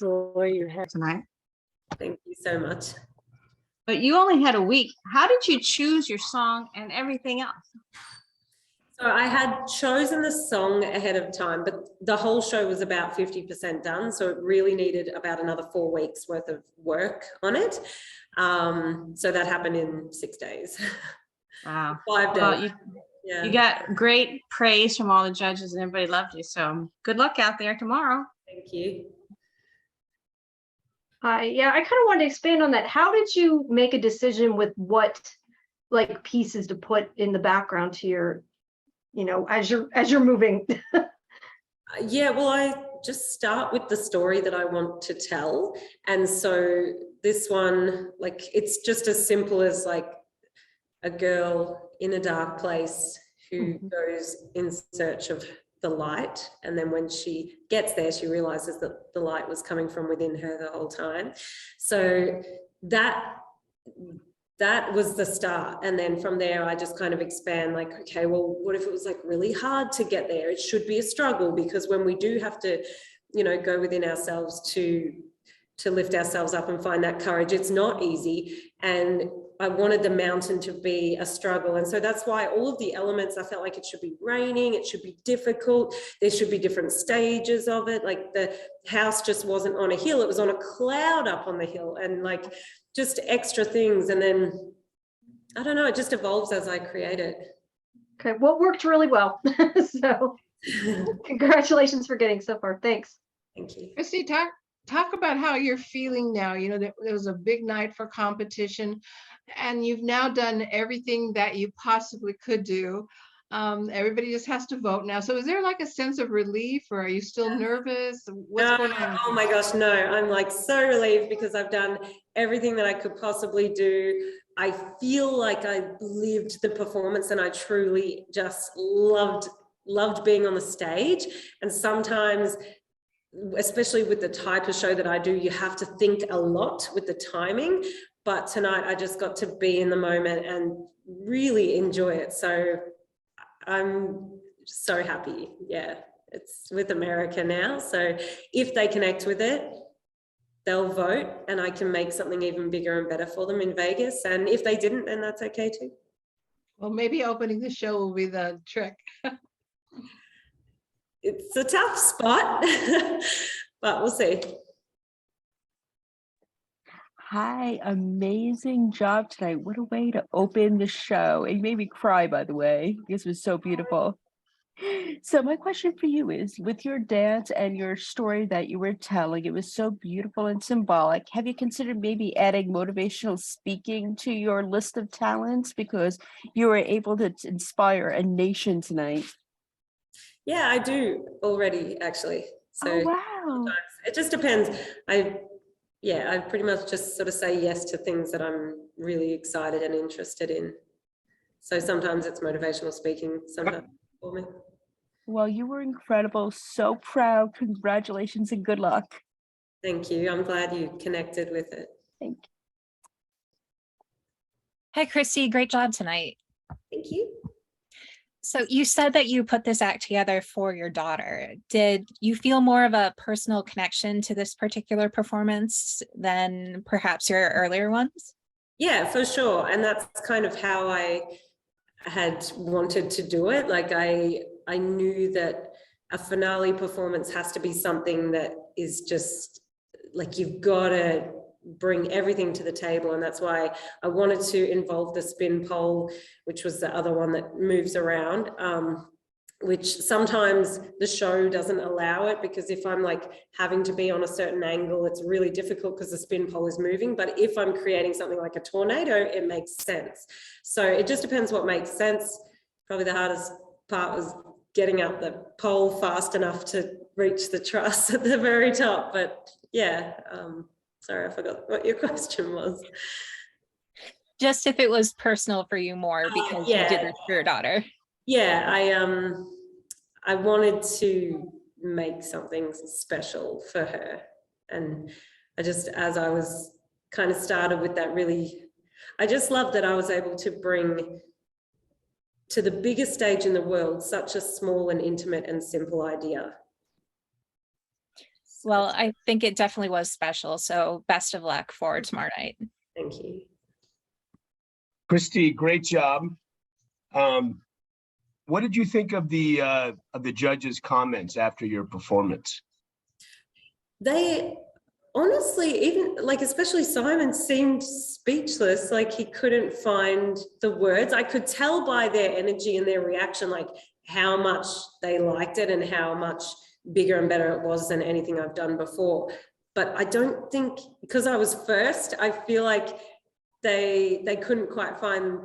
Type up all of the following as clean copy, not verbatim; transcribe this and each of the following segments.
joy you had tonight. Thank you so much. But you only had a week. How did you choose your song and everything else? So I had chosen the song ahead of time, but the whole show was about 50% done. So it really needed about another 4 weeks worth of work on it. So that happened in 6 days. Wow. 5 days. Well, Yeah. you got great praise from all the judges and everybody loved you. So good luck out there tomorrow. Thank you. Yeah, I kind of wanted to expand on that. How did you make a decision with what like pieces to put in the background to your, you know, as you're moving? Yeah, well, I just start with the story that I want to tell. And so this one, like, it's just as simple as like a girl in a dark place who goes in search of the light, and then when she gets there she realizes that the light was coming from within her the whole time. So that was the start, and then from there I just kind of expand, like, okay, well, what if it was like really hard to get there? It should be a struggle, because when we do have to, you know, go within ourselves to lift ourselves up and find that courage, it's not easy. And I wanted the mountain to be a struggle. And so that's why all of the elements, I felt like it should be raining, it should be difficult, there should be different stages of it. Like the house just wasn't on a hill, it was on a cloud up on the hill, and like just extra things. And then, I don't know, it just evolves as I create it. Okay, well, worked really well. So congratulations for getting so far. Thanks. Thank you. Christy, talk about how you're feeling now. You know, there was a big night for competition, and you've now done everything that you possibly could do. Everybody just has to vote now. So is there like a sense of relief, or are you still nervous? What's going on? Oh my gosh, no, I'm like so relieved, because I've done everything that I could possibly do. I feel like I lived the performance, and I truly just loved being on the stage. And sometimes, especially with the type of show that I do, you have to think a lot with the timing. But tonight I just got to be in the moment and really enjoy it. So I'm so happy. Yeah, it's with America now. So if they connect with it, they'll vote, and I can make something even bigger and better for them in Vegas. And if they didn't, then that's okay too. Well, maybe opening the show will be the trick. It's a tough spot, but we'll see. Hi, amazing job tonight. What a way to open the show. It made me cry, by the way. This was so beautiful. So my question for you is, with your dance and your story that you were telling, it was so beautiful and symbolic. Have you considered maybe adding motivational speaking to your list of talents, because you were able to inspire a nation tonight? Yeah, I do already, actually. So oh, wow. It just depends. I pretty much just sort of say yes to things that I'm really excited and interested in. So sometimes it's motivational speaking, sometimes for me. Well, you were incredible. So proud. Congratulations and good luck. Thank you. I'm glad you connected with it. Thank you. Hi, Christy. Great job tonight. Thank you. So you said that you put this act together for your daughter. Did you feel more of a personal connection to this particular performance than perhaps your earlier ones? Yeah, for sure. And that's kind of how I had wanted to do it. Like I knew that a finale performance has to be something that is just like, you've got to bring everything to the table. And that's why I wanted to involve the spin pole, which was the other one that moves around, which sometimes the show doesn't allow it, because if I'm like having to be on a certain angle, it's really difficult because the spin pole is moving. But if I'm creating something like a tornado, it makes sense. So it just depends what makes sense. Probably the hardest part was getting up the pole fast enough to reach the truss at the very top. But yeah, sorry, I forgot what your question was. Just if it was personal for you more because you did this for your daughter. Yeah, I wanted to make something special for her. And I just, as I was kind of started with that, really, I just love that I was able to bring to the biggest stage in the world such a small and intimate and simple idea. Well, I think it definitely was special. So best of luck for tomorrow night. Thank you. Christy, great job. What did you think of the judges' comments after your performance? They honestly, even like, especially Simon seemed speechless, like he couldn't find the words. I could tell by their energy and their reaction, like how much they liked it and how much bigger and better it was than anything I've done before. But I don't think, because I was first, I feel like they couldn't quite find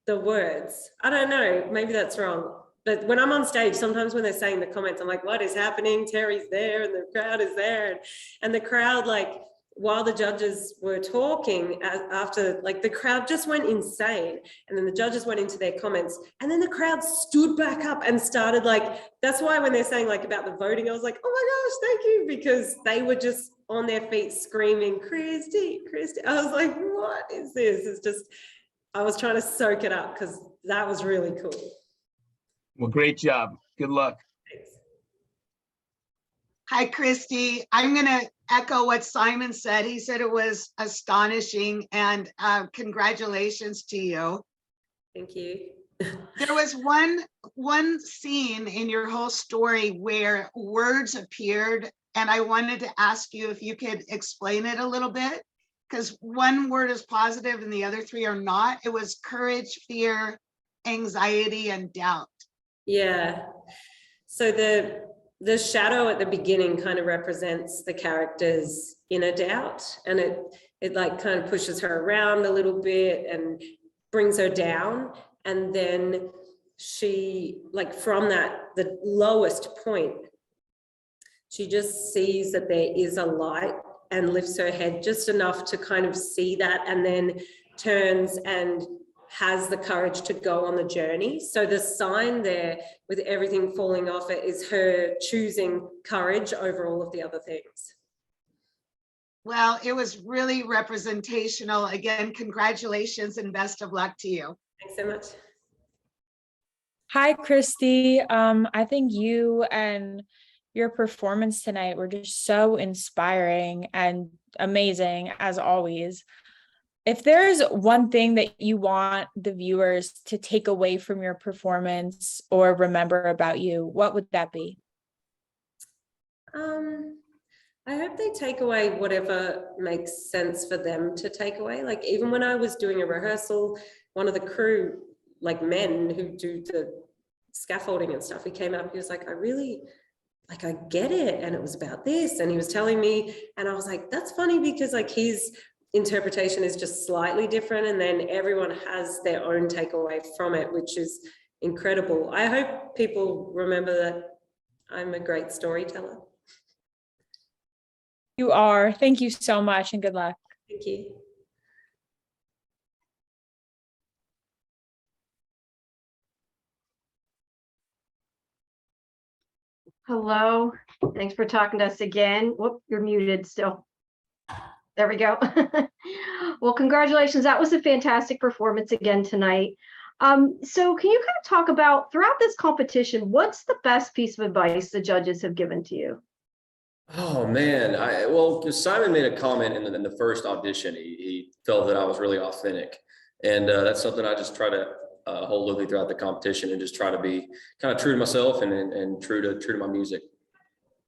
the words. I don't know, maybe that's wrong. But when I'm on stage, sometimes when they're saying the comments, I'm like, what is happening? Terry's there and the crowd is there. And the crowd, like, while the judges were talking, after, like, the crowd just went insane. And then the judges went into their comments, and then the crowd stood back up and started, like, that's why when they're saying, like, about the voting, I was like, oh my gosh, thank you, because they were just on their feet screaming, Christy, Christy. I was like, what is this? It's just, I was trying to soak it up because that was really cool. Well, great job. Good luck. Thanks. Hi, Christy. I'm going to echo what Simon said. He said it was astonishing, and congratulations to you. Thank you. There was one scene in your whole story where words appeared, and I wanted to ask you if you could explain it a little bit, because one word is positive and the other three are not. It was courage, fear, anxiety, and doubt. Yeah. So the shadow at the beginning kind of represents the character's inner doubt, and it like kind of pushes her around a little bit and brings her down. And then she, like, from that, the lowest point, she just sees that there is a light and lifts her head just enough to kind of see that, and then turns and has the courage to go on the journey. So the sign there with everything falling off it is her choosing courage over all of the other things. Well, it was really representational. Again, congratulations and best of luck to you. Thanks so much. Hi, Christy. I think you and your performance tonight were just so inspiring and amazing as always. If there's one thing that you want the viewers to take away from your performance or remember about you, what would that be? I hope they take away whatever makes sense for them to take away. Like, even when I was doing a rehearsal, one of the crew, like men who do the scaffolding and stuff, he came up, he was like, I get it. And it was about this. And he was telling me, and I was like, that's funny, because like his interpretation is just slightly different. And then everyone has their own takeaway from it, which is incredible. I hope people remember that I'm a great storyteller. You are. Thank you so much and good luck. Thank you. Hello, thanks for talking to us again. Whoop, you're muted still. There we go. Well, congratulations. That was a fantastic performance again tonight. So can you kind of talk about, throughout this competition, what's the best piece of advice the judges have given to you? Oh man, well, Simon made a comment in the first audition. He felt that I was really authentic, and that's something I just try to hold with me throughout the competition, and just try to be kind of true to myself and true to my music.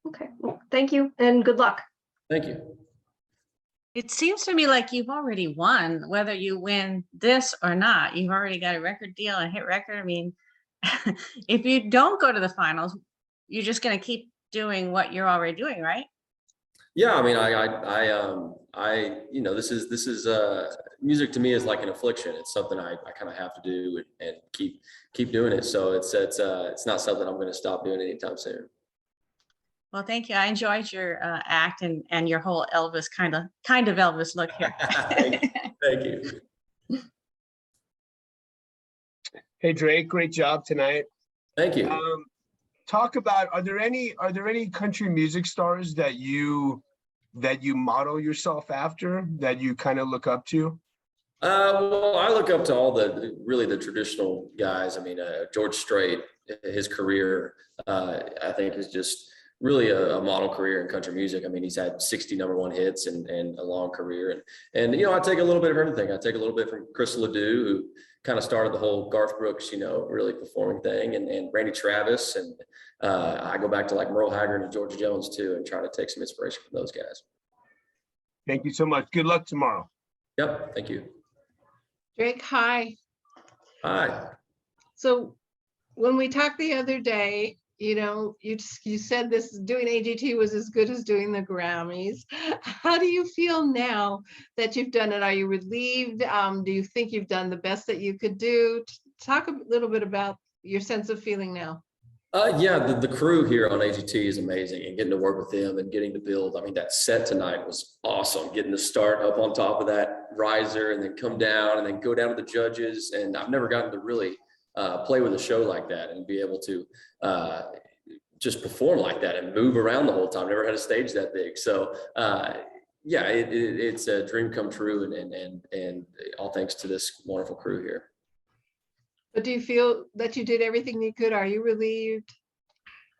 Okay, well, thank you and good luck. Thank you. It seems to me like you've already won, whether you win this or not. You've already got a record deal, a hit record. I mean, if you don't go to the finals, you're just going to keep doing what you're already doing, right? Yeah, I mean, this is music to me is like an affliction. It's something I kind of have to do and keep doing it. So it's not something I'm going to stop doing anytime soon. Well, thank you. I enjoyed your act and your whole Elvis kind of Elvis look here. Thank you. Hey, Drake, great job tonight. Thank you. Talk about, are there any country music stars that you model yourself after, that you kind of look up to? Well, I look up to all the traditional guys. I mean, George Strait, his career, I think is just really a model career in country music. I mean, he's had 60 #1 hits and a long career. And I take a little bit of everything. I take a little bit from Chris Ledoux, who kind of started the whole Garth Brooks, really performing thing, and Randy Travis. And I go back to like Merle Haggard and George Jones too, and try to take some inspiration from those guys. Thank you so much. Good luck tomorrow. Yep. Thank you. Drake, hi. Hi. So when we talked the other day, you said this doing AGT was as good as doing the Grammys. How do you feel now that you've done it? Are you relieved? Do you think you've done the best that you could do? Talk a little bit about your sense of feeling now. Yeah, the crew here on AGT is amazing, and getting to work with them and getting to build. I mean, that set tonight was awesome. Getting to start up on top of that riser and then come down and then go down to the judges. And I've never gotten to really play with a show like that and be able to just perform like that and move around the whole time. Never had a stage that big. So yeah, it's a dream come true, and all thanks to this wonderful crew here. But do you feel that you did everything you could? Are you relieved?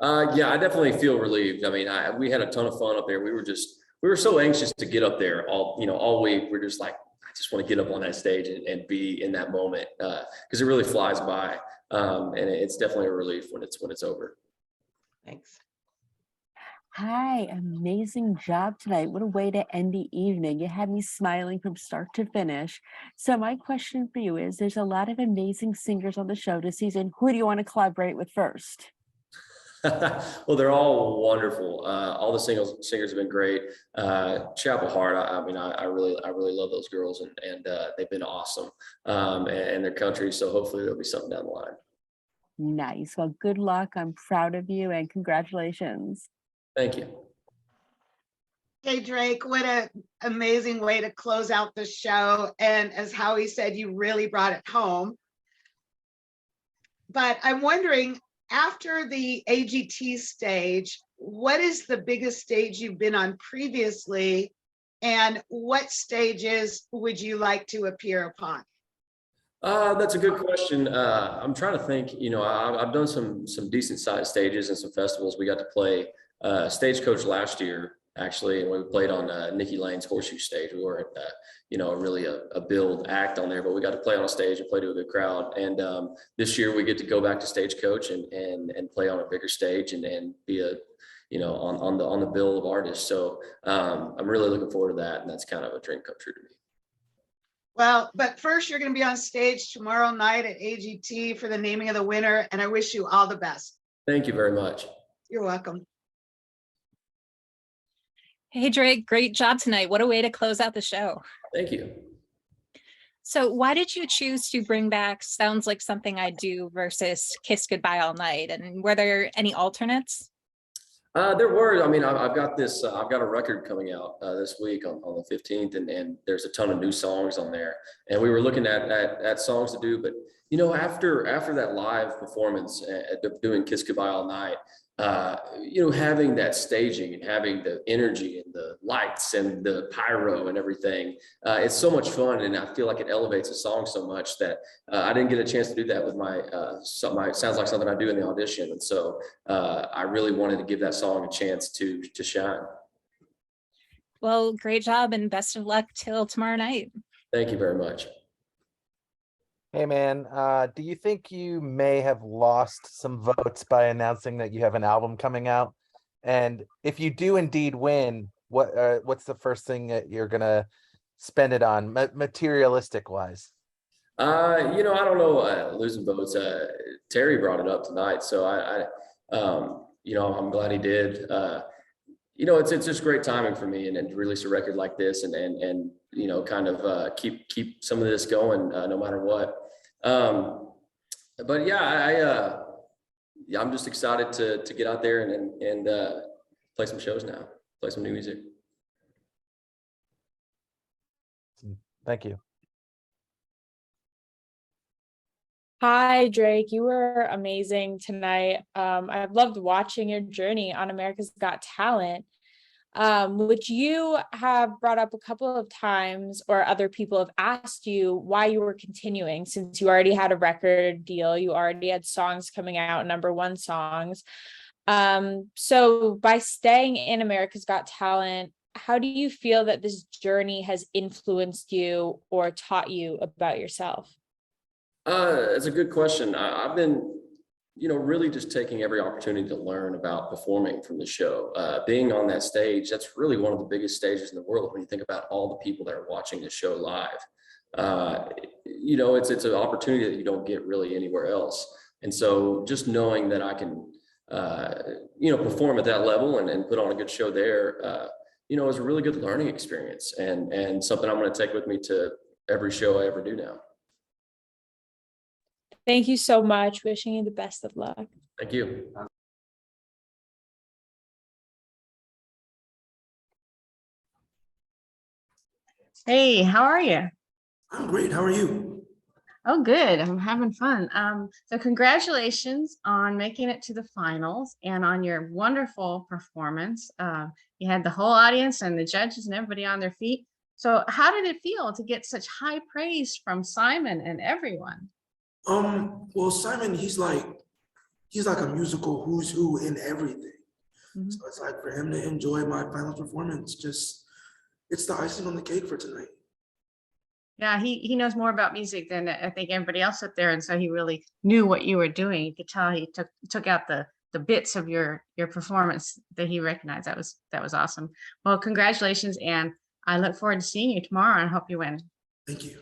Yeah, I definitely feel relieved. I mean, we had a ton of fun up there. We were so anxious to get up there all week. We're just like, I just want to get up on that stage and be in that moment, because it really flies by. And it's definitely a relief when it's over. Thanks. Hi, amazing job tonight. What a way to end the evening. You had me smiling from start to finish. So my question for you is, there's a lot of amazing singers on the show this season. Who do you want to collaborate with first? Well, they're all wonderful. All the singers have been great. Chapel Hart, I really love those girls, and they've been awesome, and their country. So hopefully there'll be something down the line. Nice. Well, good luck. I'm proud of you, and congratulations. Thank you. Hey, Drake, what an amazing way to close out the show. And as Howie said, you really brought it home. But I'm wondering, after the AGT stage, what is the biggest stage you've been on previously? And what stages would you like to appear upon? That's a good question. I'm trying to think. I've done some decent sized stages and some festivals. We got to play Stagecoach last year, actually, and we played on Nikki Lane's Horseshoe stage. We weren't, really a build act on there, but we got to play on a stage and play to a good crowd. And this year we get to go back to Stagecoach and play on a bigger stage and be on the bill of artists. So I'm really looking forward to that, and that's kind of a dream come true to me. Well, but first you're going to be on stage tomorrow night at AGT for the naming of the winner, and I wish you all the best. Thank you very much. You're welcome. Hey, Drake, great job tonight. What a way to close out the show. Thank you. So why did you choose to bring back Sounds Like Something I Do versus Kiss Goodbye All Night? And were there any alternates? There were. I mean, I've got this. I've got a record coming out this week on the 15th, and there's a ton of new songs on there. And we were looking at songs to do, but after that live performance doing Kiss Goodbye All Night, having that staging and having the energy and the lights and the pyro and everything, it's so much fun, and I feel like it elevates a song so much that I didn't get a chance to do that with my Sounds Like Something I Do in the audition, and so I really wanted to give that song a chance to shine. Well, great job and best of luck till tomorrow night. Thank you very much. Hey man, do you think you may have lost some votes by announcing that you have an album coming out? And if you do indeed win, what's the first thing that you're gonna spend it on, materialistic wise? I don't know. Losing votes. Terry brought it up tonight, so I'm glad he did. It's just great timing for me, and to release a record like this, and kind of keep some of this going no matter what. But yeah, I'm just excited to get out there and play some shows now, play some new music. Thank you. Hi, Drake. You were amazing tonight. I've loved watching your journey on America's Got Talent. Which you have brought up a couple of times, or other people have asked you why you were continuing, since you already had a record deal, you already had songs coming out, #1 songs. So by staying in America's Got Talent, how do you feel that this journey has influenced you or taught you about yourself? It's a good question. I've been, really just taking every opportunity to learn about performing from the show. Being on that stage, that's really one of the biggest stages in the world when you think about all the people that are watching the show live. It's an opportunity that you don't get really anywhere else. And so just knowing that I can, perform at that level and put on a good show there, is a really good learning experience and something I'm going to take with me to every show I ever do now. Thank you so much. Wishing you the best of luck. Thank you. Hey, how are you? I'm great. How are you? Oh, good. I'm having fun. So congratulations on making it to the finals and on your wonderful performance. You had the whole audience and the judges and everybody on their feet. So how did it feel to get such high praise from Simon and everyone? Well, Simon, he's like a musical who's who in everything. Mhm. So it's like for him to enjoy my final performance, it's the icing on the cake for tonight. Yeah, he knows more about music than I think everybody else up there, and so he really knew what you were doing. You could tell he took out the bits of your performance that he recognized. That was awesome. Well, congratulations, and I look forward to seeing you tomorrow, and I hope you win. Thank you.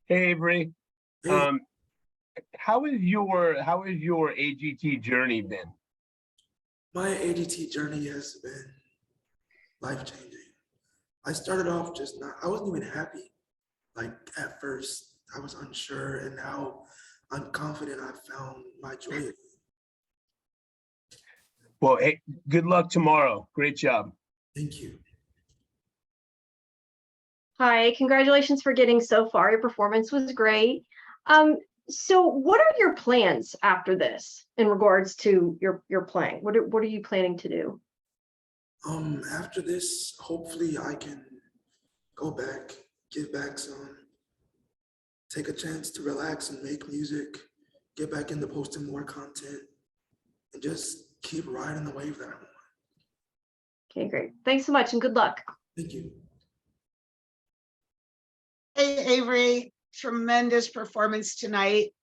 Hey, Avery. Hey, How is your AGT journey been? my ADT journey has been life-changing. I started off I wasn't even happy. Like at first, I was unsure and how unconfident I found my joy in it. Well, hey, good luck tomorrow. Great job. Thank you. Hi, congratulations for getting so far. Your performance was great. So what are your plans after this in regards to your playing? What are you planning to do? After this, hopefully I can go back, give back some, take a chance to relax and make music, get back into posting more content, and just keep riding the wave that I'm on. Okay, great. Thanks so much and good luck. Thank you. Hey, Avery, tremendous performance tonight.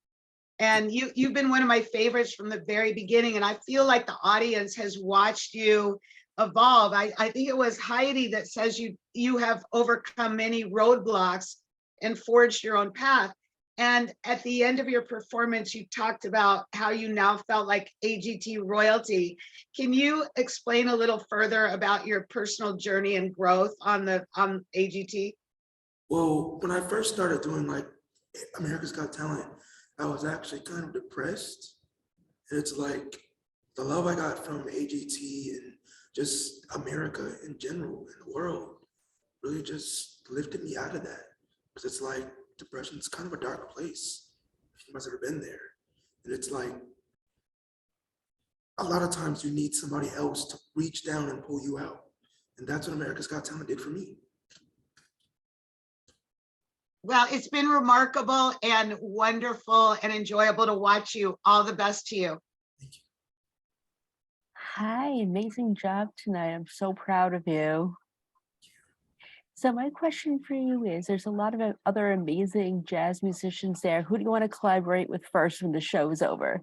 And you've been one of my favorites from the very beginning. And I feel like the audience has watched you evolve. I think it was Heidi that says you have overcome many roadblocks and forged your own path. And at the end of your performance, you talked about how you now felt like AGT royalty. Can you explain a little further about your personal journey and growth on AGT? Well, when I first started doing like America's Got Talent, I was actually kind of depressed. And it's like the love I got from AGT and just America in general and the world really just lifted me out of that. Because it's like depression's kind of a dark place. If you guys ever been there. And it's like a lot of times you need somebody else to reach down and pull you out. And that's what America's Got Talent did for me. Well, it's been remarkable and wonderful and enjoyable to watch you. All the best to you. Thank you. Hi, amazing job tonight. I'm so proud of you. So my question for you is, there's a lot of other amazing jazz musicians there. Who do you want to collaborate with first when the show is over?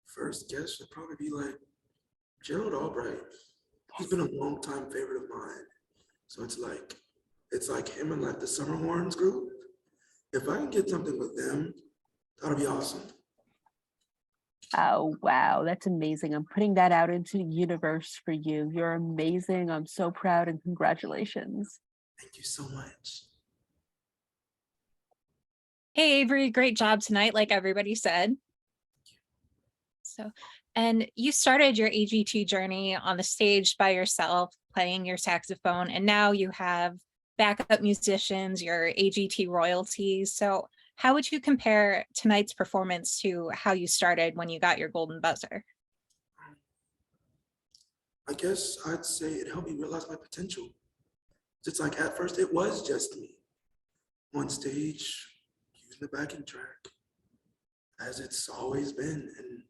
First guess should probably be like Gerald Albright. He's been a long time favorite of mine. So it's like him and like the Summer Horns group. If I can get something with them, that'll be awesome. Oh, wow, that's amazing. I'm putting that out into the universe for you. You're amazing. I'm so proud and congratulations. Thank you so much. Hey, Avery, great job tonight, like everybody said. So, and you started your AGT journey on the stage by yourself, playing your saxophone, and now you have backup musicians, your AGT royalties. So how would you compare tonight's performance to how you started when you got your golden buzzer? I guess I'd say it helped me realize my potential. It's like at first it was just me on stage, using the backing track, as it's always been. And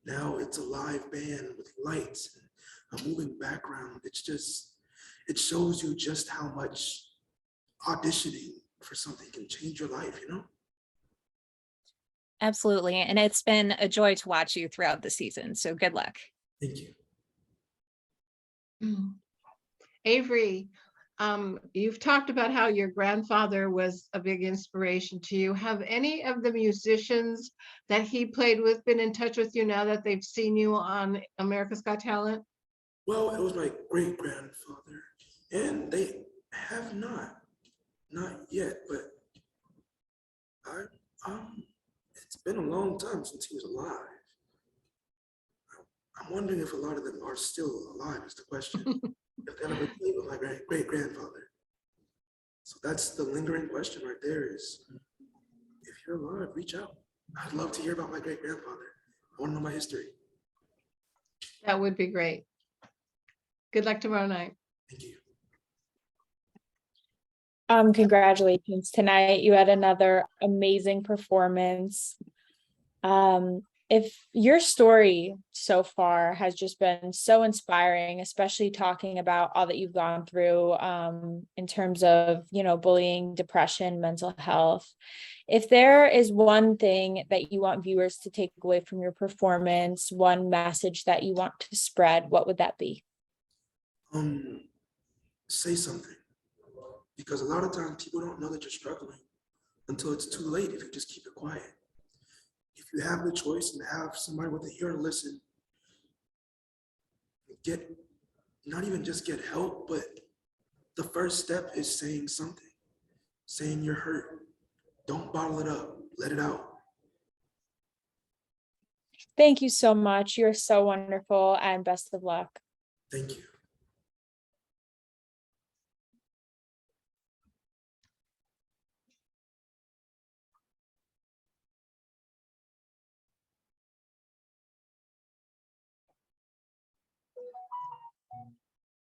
now it's a live band with lights and a moving background. It's just, it shows you just how much auditioning for something can change your life, you know? Absolutely. And it's been a joy to watch you throughout the season. So good luck. Thank you. Avery, you've talked about how your grandfather was a big inspiration to you. Have any of the musicians that he played with been in touch with you now that they've seen you on America's Got Talent? Well, it was my great grandfather, and they have not yet, but it's been a long time since he was alive. I'm wondering if a lot of them are still alive is the question. If they'll ever play with my great grandfather. So that's the lingering question right there is, if you're alive, reach out. I'd love to hear about my great grandfather. I want to know my history. That would be great. Good luck tomorrow night. Thank you. Congratulations tonight. You had another amazing performance. If your story so far has just been so inspiring, especially talking about all that you've gone through in terms of, bullying, depression, mental health. If there is one thing that you want viewers to take away from your performance, one message that you want to spread, what would that be? Say something. Because a lot of times people don't know that you're struggling until it's too late if you just keep it quiet. If you have the choice and have somebody with an ear to listen, not even just get help, but the first step is saying something, saying you're hurt. Don't bottle it up, let it out. Thank you so much. You're so wonderful and best of luck. Thank you.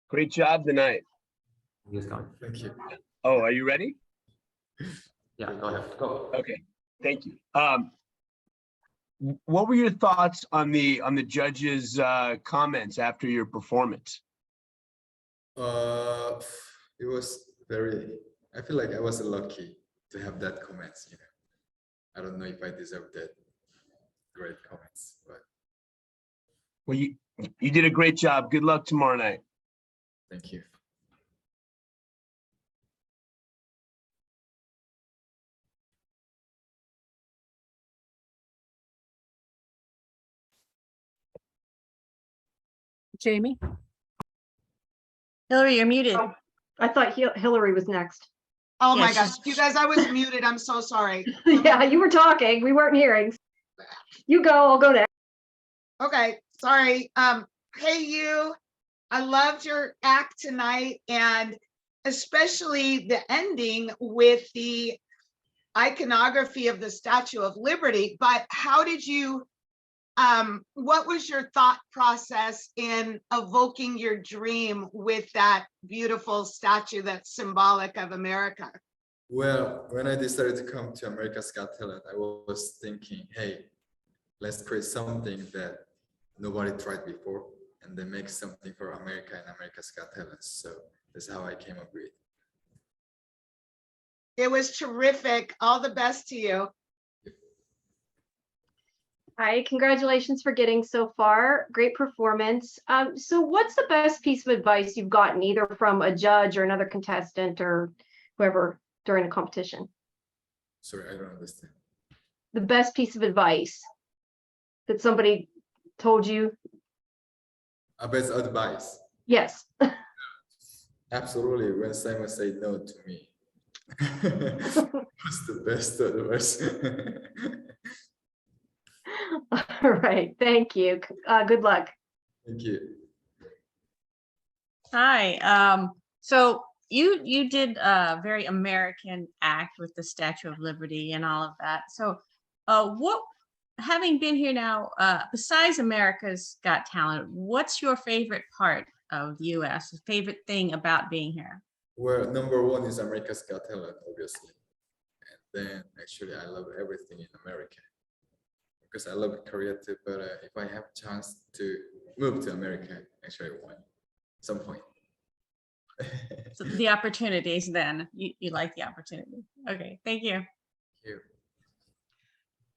Great job tonight. Thank you. Oh, are you ready? Yeah, go ahead. Go. Okay, thank you. What were your thoughts on the judges' comments after your performance? It was I feel like I was lucky to have that comments, I don't know if I deserve that great comments, but. Well, you did a great job. Good luck tomorrow night. Thank you. Jamie? Hillary, you're muted. Oh, I thought Hillary was next. Oh Yeah, my she's- gosh, you guys, I was muted. I'm so sorry. Yeah, you were talking. We weren't hearing. You go, I'll go next. Okay, sorry. Hey, I loved your act tonight, and especially the ending with the iconography of the Statue of Liberty. But how did you, what was your thought process in evoking your dream with that beautiful statue that's symbolic of America? Well, when I decided to come to America's Got Talent, I was thinking, hey, let's create something that nobody tried before, and then make something for America and America's Got Talent. So that's how I came up with it. It was terrific. All the best to you. Hi, congratulations for getting so far. Great performance. So what's the best piece of advice you've gotten either from a judge or another contestant or whoever during a competition? Sorry, I don't understand. The best piece of advice that somebody told you? A best advice. Yes. Absolutely, when Simon said no to me. That's the best advice. All right, thank you. Good luck. Thank you. Hi. So you did a very American act with the Statue of Liberty and all of that. So what, having been here now, besides America's Got Talent, what's your favorite part of the US, favorite thing about being here? Well, number one is America's Got Talent, obviously. And then actually I love everything in America because I love Korea too. But if I have chance to move to America, actually I want some point. So the opportunities then, you like the opportunity. Okay, thank you.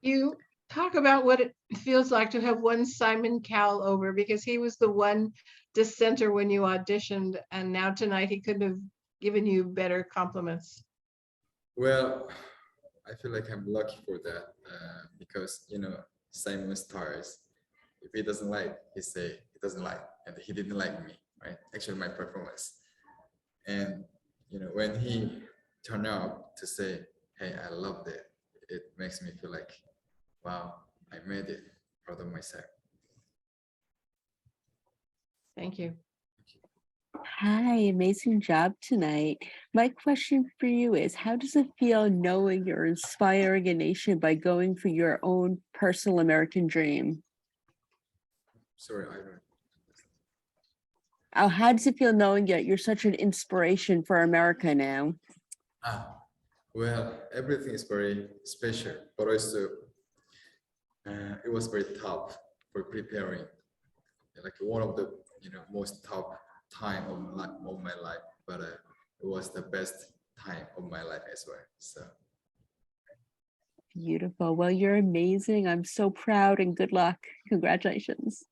You talk about what it feels like to have won Simon Cowell over, because he was the one dissenter when you auditioned, and now tonight he couldn't have given you better compliments. Well, I feel like I'm lucky for that because, you know, Simon stars. If he doesn't like, he say he doesn't like, and he didn't like me, right? Actually, my performance. And, you know, when he turned out to say, hey, I loved it, it makes me feel like, wow, I made it, proud of myself. Thank you. Hi, amazing job tonight. My question for you is, how does it feel knowing you're inspiring a nation by going for your own personal American dream? Sorry, I don't. How does it feel knowing that you're such an inspiration for America now? Well, everything is very special, but also it was very tough for preparing. Like one of the most tough time of my life, but it was the best time of my life as well. So Beautiful. Well, you're amazing. I'm so proud and good luck. Congratulations.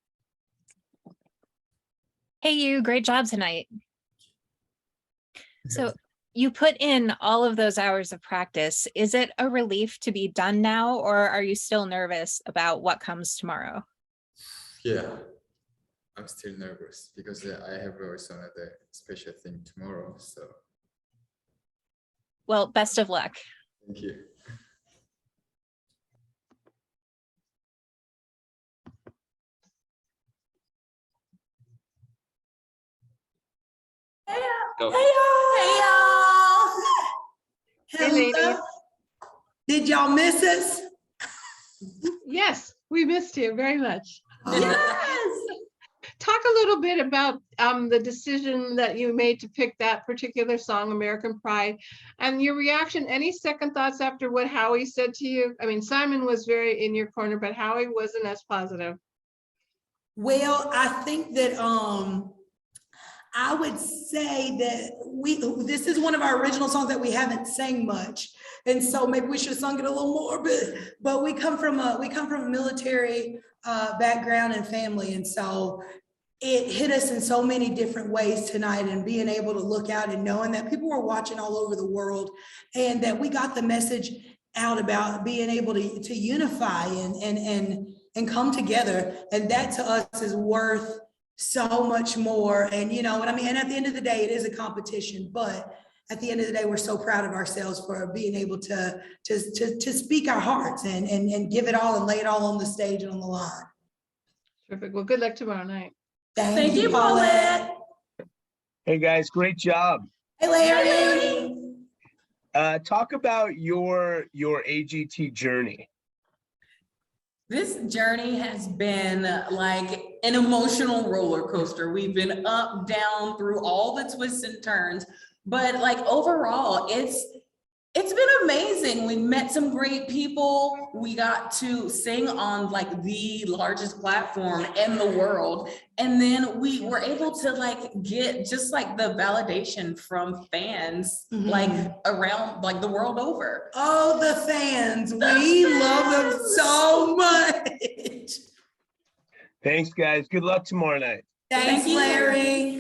Hey, you, great job tonight. So you put in all of those hours of practice. Is it a relief to be done now, or are you still nervous about what comes tomorrow? yeah, I'm still nervous because I have also another special thing tomorrow. So Well, best of luck. thank you. Go. Hey y'all! Hey, ladies. Hello. Did y'all miss us? Yes, we missed you very much. Yes. Talk a little bit about the decision that you made to pick that particular song, American Pride, and your reaction. Any second thoughts after what Howie said to you? I mean, Simon was very in your corner, but Howie wasn't as positive. Well, I think that I would say that this is one of our original songs that we haven't sang much, and so maybe we should have sung it a little more. But we come from a military background and family, and so it hit us in so many different ways tonight. And being able to look out and knowing that people were watching all over the world, and that we got the message out about being able to unify and come together, and that to us is worth so much more. And you know what I mean? And at the end of the day, it is a competition, but at the end of the day, we're so proud of ourselves for being able to speak our hearts and give it all and lay it all on the stage and on the line. Terrific. Well, good luck tomorrow night. Thank you, Paulette. Hey guys, great job. Hey, Larry. Talk about your AGT journey. This journey has been like an emotional roller coaster. We've been up, down, through all the twists and turns, but like overall, it's been amazing. We met some great people. We got to sing on like the largest platform in the world. And then we were able to like get just like the validation from fans like around like the world over. Oh, the fans. We love them so much. Thanks, guys. Good luck tomorrow night. Thanks, Larry.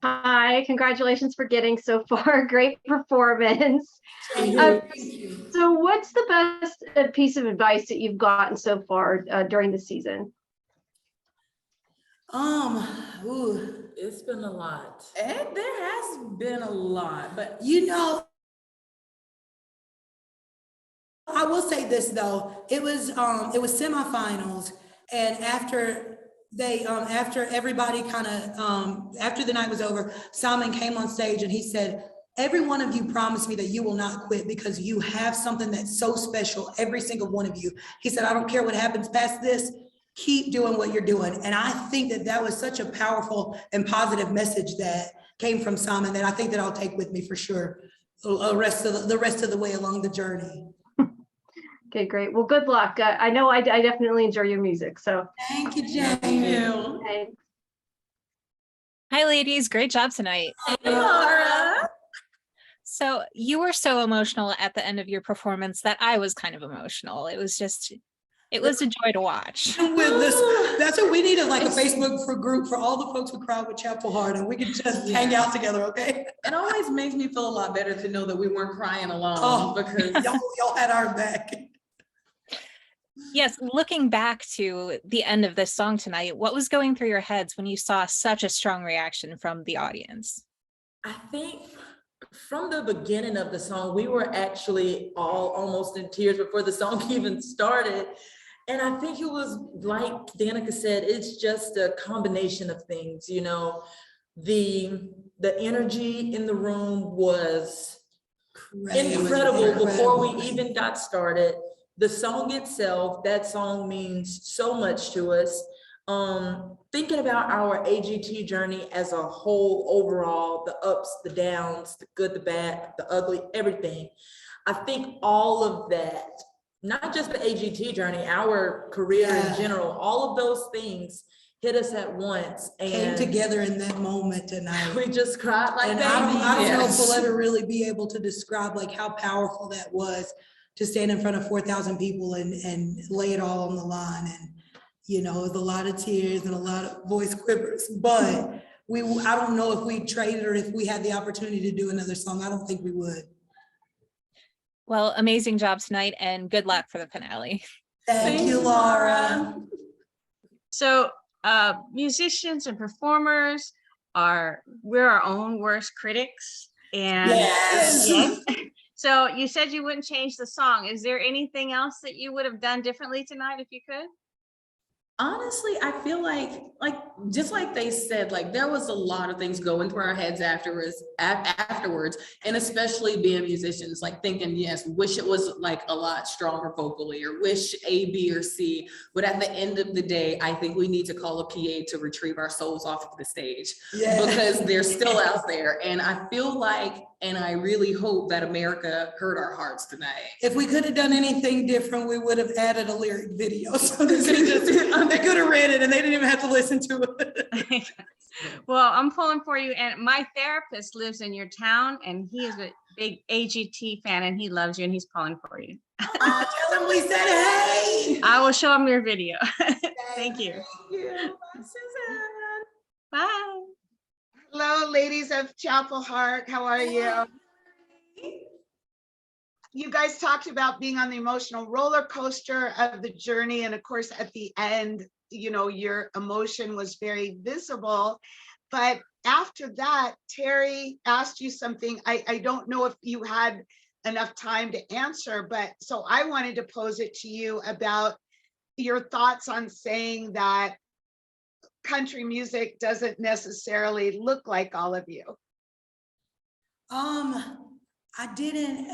Hi, congratulations for getting so far. Great performance. So what's the best piece of advice that you've gotten so far during the season? It's been a lot. There has been a lot, but you know, I will say this though, it was semifinals, and after everybody kind of after the night was over, Simon came on stage and he said, every one of you promised me that you will not quit because you have something that's so special, every single one of you. He said, I don't care what happens past this, keep doing what you're doing. And I think that that was such a powerful and positive message that came from Simon that I think that I'll take with me for sure. the rest of the way along the journey. Okay, great. Well, good luck. I know I definitely enjoy your music. So Thank you, Jamie. thanks. Hi, ladies. Great job tonight. Hey, Laura. So you were so emotional at the end of your performance that I was kind of emotional. It was a joy to watch. With this, that's what we needed, like a Facebook group for all the folks who cried with Chapel Heart, and we could just hang out together, okay? It always makes me feel a lot better to know that we weren't crying alone because y'all had our back. Yes, looking back to the end of this song tonight, what was going through your heads when you saw such a strong reaction from the audience? I think from the beginning of the song, we were actually all almost in tears before the song even started. And I think it was like Danica said, it's just a combination of things, you know. The energy in the room was incredible before we even got started. The song itself, that song means so much to us. Thinking about our AGT journey as a whole, overall, the ups, the downs, the good, the bad, the ugly, everything. I think all of that, not just the AGT journey, our career in general, all of those things hit us at once and came together in that moment tonight. We just cried like and babies. I don't know if we'll ever really be able to describe like how powerful that was to stand in front of 4,000 people and lay it all on the line. And, you know, it was a lot of tears and a lot of voice quivers, but I don't know if we traded or if we had the opportunity to do another song. I don't think we would. Well, amazing job tonight and good luck for the finale. Thank you, Laura. So musicians and performers we're our own worst critics. And yes. So you said you wouldn't change the song. Is there anything else that you would have done differently tonight if you could? Honestly, I feel like just like they said, like there was a lot of things going through our heads afterwards, and especially being musicians, like thinking, yes, wish it was like a lot stronger vocally, or wish A, B, or C. But at the end of the day, I think we need to call a PA to retrieve our souls off of the stage because they're still out there. And I feel like, and I really hope that America heard our hearts tonight. If we could have done anything different, we would have added a lyric video. So they could have read it and they didn't even have to listen to it. Well, I'm pulling for you. And my therapist lives in your town and he is a big AGT fan and he loves you and he's pulling for you. Tell him we said hey. I will show him your video. Thank you. Thank you. Bye, Suzanne. Bye. Hello, ladies of Chapel Heart. How are you? You guys talked about being on the emotional roller coaster of the journey. And of course, at the end, you know, your emotion was very visible. But after that, Terry asked you something. I don't know if you had enough time to answer, but so I wanted to pose it to you about your thoughts on saying that country music doesn't necessarily look like all of you. I didn't,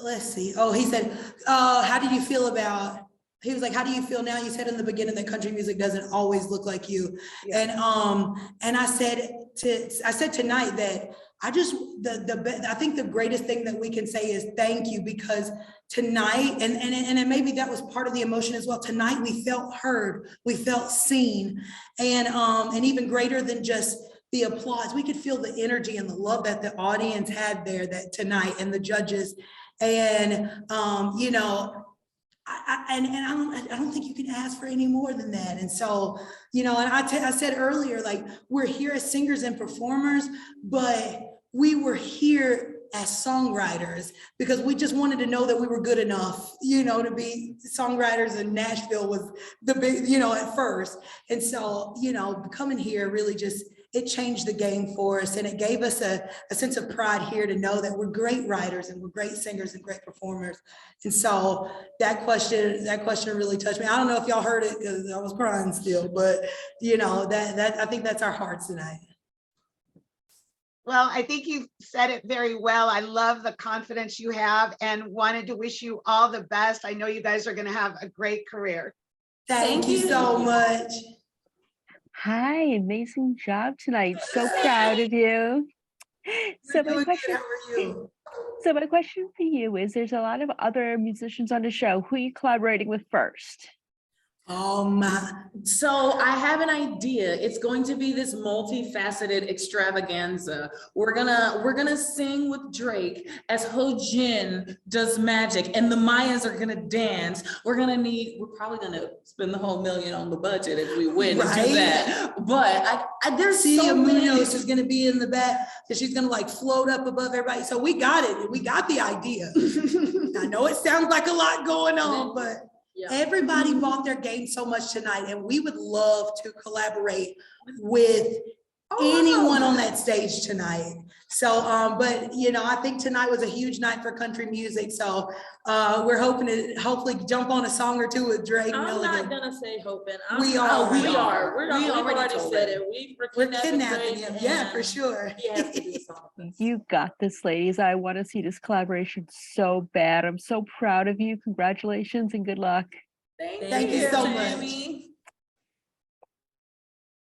let's see. Oh, he said, how do you feel about, he was like, how do you feel now? You said in the beginning that country music doesn't always look like you. Yeah. And I said tonight that I think the greatest thing that we can say is thank you, because tonight, and maybe that was part of the emotion as well. Tonight we felt heard, we felt seen, and even greater than just the applause, we could feel the energy and the love that the audience had there that tonight, and the judges, and you know, I don't think you can ask for any more than that. And so, you know, and I said earlier, like, we're here as singers and performers, but we were here as songwriters because we just wanted to know that we were good enough, you know, to be songwriters. In Nashville was the big, you know, at first. And so, you know, coming here really just, it changed the game for us, and it gave us a sense of pride here to know that we're great writers and we're great singers and great performers. And so that question really touched me. I don't know if y'all heard it because I was crying still, but you know, that I think that's our hearts tonight. Well, I think you said it very well. I love the confidence you have and wanted to wish you all the best. I know you guys are going to have a great career. Thank you so much. Hi, amazing job tonight. So proud of you. So We're my doing good. question, How are you? so my question for you is, there's a lot of other musicians on the show. Who are you collaborating with first? Oh my. So I have an idea. It's going to be this multifaceted extravaganza. We're gonna sing with Drake as Ho Jin does magic, and the Mayas are gonna dance. We're probably gonna spend the whole $1 million on the budget if we win to do Right? that. But there's Celia so many. Munoz is gonna be in the back, and she's gonna like float up above everybody. So we got it. We got the idea. I know it sounds like a lot going on, but Yeah. everybody bought their game so much tonight, and we would love to collaborate with anyone on that stage tonight. So, but you know, I think tonight was a huge night for country music. So we're hoping to hopefully jump on a song or two with Drake. I'm Milligan. not gonna say hoping. We are. We are. We We've already already told said him. it. We're kidnapping him. Yeah, for sure. He has to do a song with us. You got this, ladies. I want to see this collaboration so bad. I'm so proud of you. Congratulations and good luck. Thank you so much. Jamie.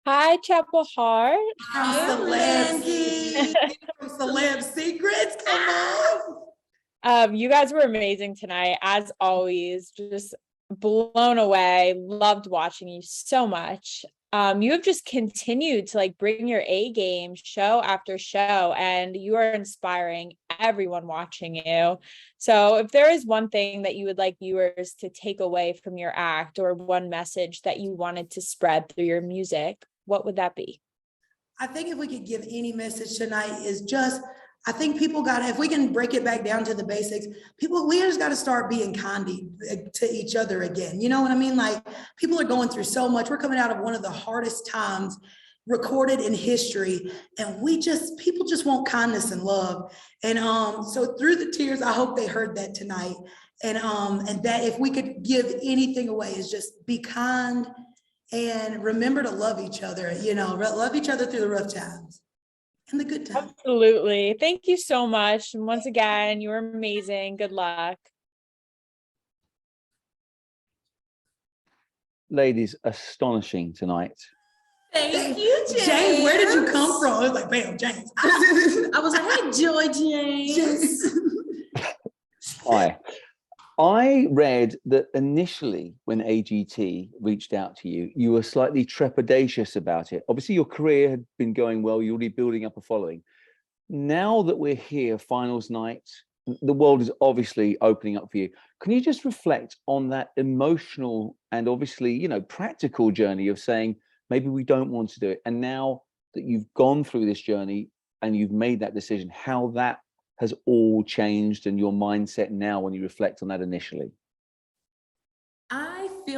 Hi, Chapel Heart. From Celebs, from Celeb Secrets. Come on. You guys were amazing tonight, as always. Just blown away. Loved watching you so much. You have just continued to like bring your A game show after show, and you are inspiring everyone watching you. So if there is one thing that you would like viewers to take away from your act, or one message that you wanted to spread through your music, what would that be? I think if we could give any message tonight is just, I think people got to, if we can break it back down to the basics, we just got to start being kind to each other again. You know what I mean? Like, people are going through so much. We're coming out of one of the hardest times recorded in history, and people just want kindness and love. And so through the tears, I hope they heard that tonight. And that if we could give anything away is just be kind and remember to love each other, you know, love each other through the rough times. And the good times. Absolutely. Thank you so much. And once again, you're amazing. Good luck. Ladies, astonishing tonight. Thank you, James. James, where did you come from? I was like, bam, James. I was like, hey, Joy James. Hi. I read that initially when AGT reached out to you, you were slightly trepidatious about it. Obviously, your career had been going well. You're already building up a following. Now that we're here, finals night, the world is obviously opening up for you. Can you just reflect on that emotional and obviously, you know, practical journey of saying, maybe we don't want to do it. And now that you've gone through this journey and you've made that decision, how that has all changed and your mindset now when you reflect on that initially?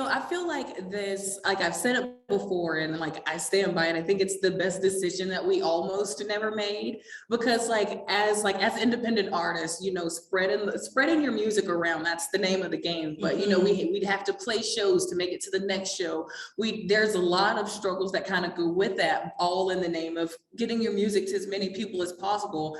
I feel like this, like I've said it before, and like I stand by it. I think it's the best decision that we almost never made, because as independent artists, you know, spreading your music around, that's the name of the game. But you know, we'd have to play shows to make it to the next show. There's a lot of struggles that kind of go with that, all in the name of getting your music to as many people as possible.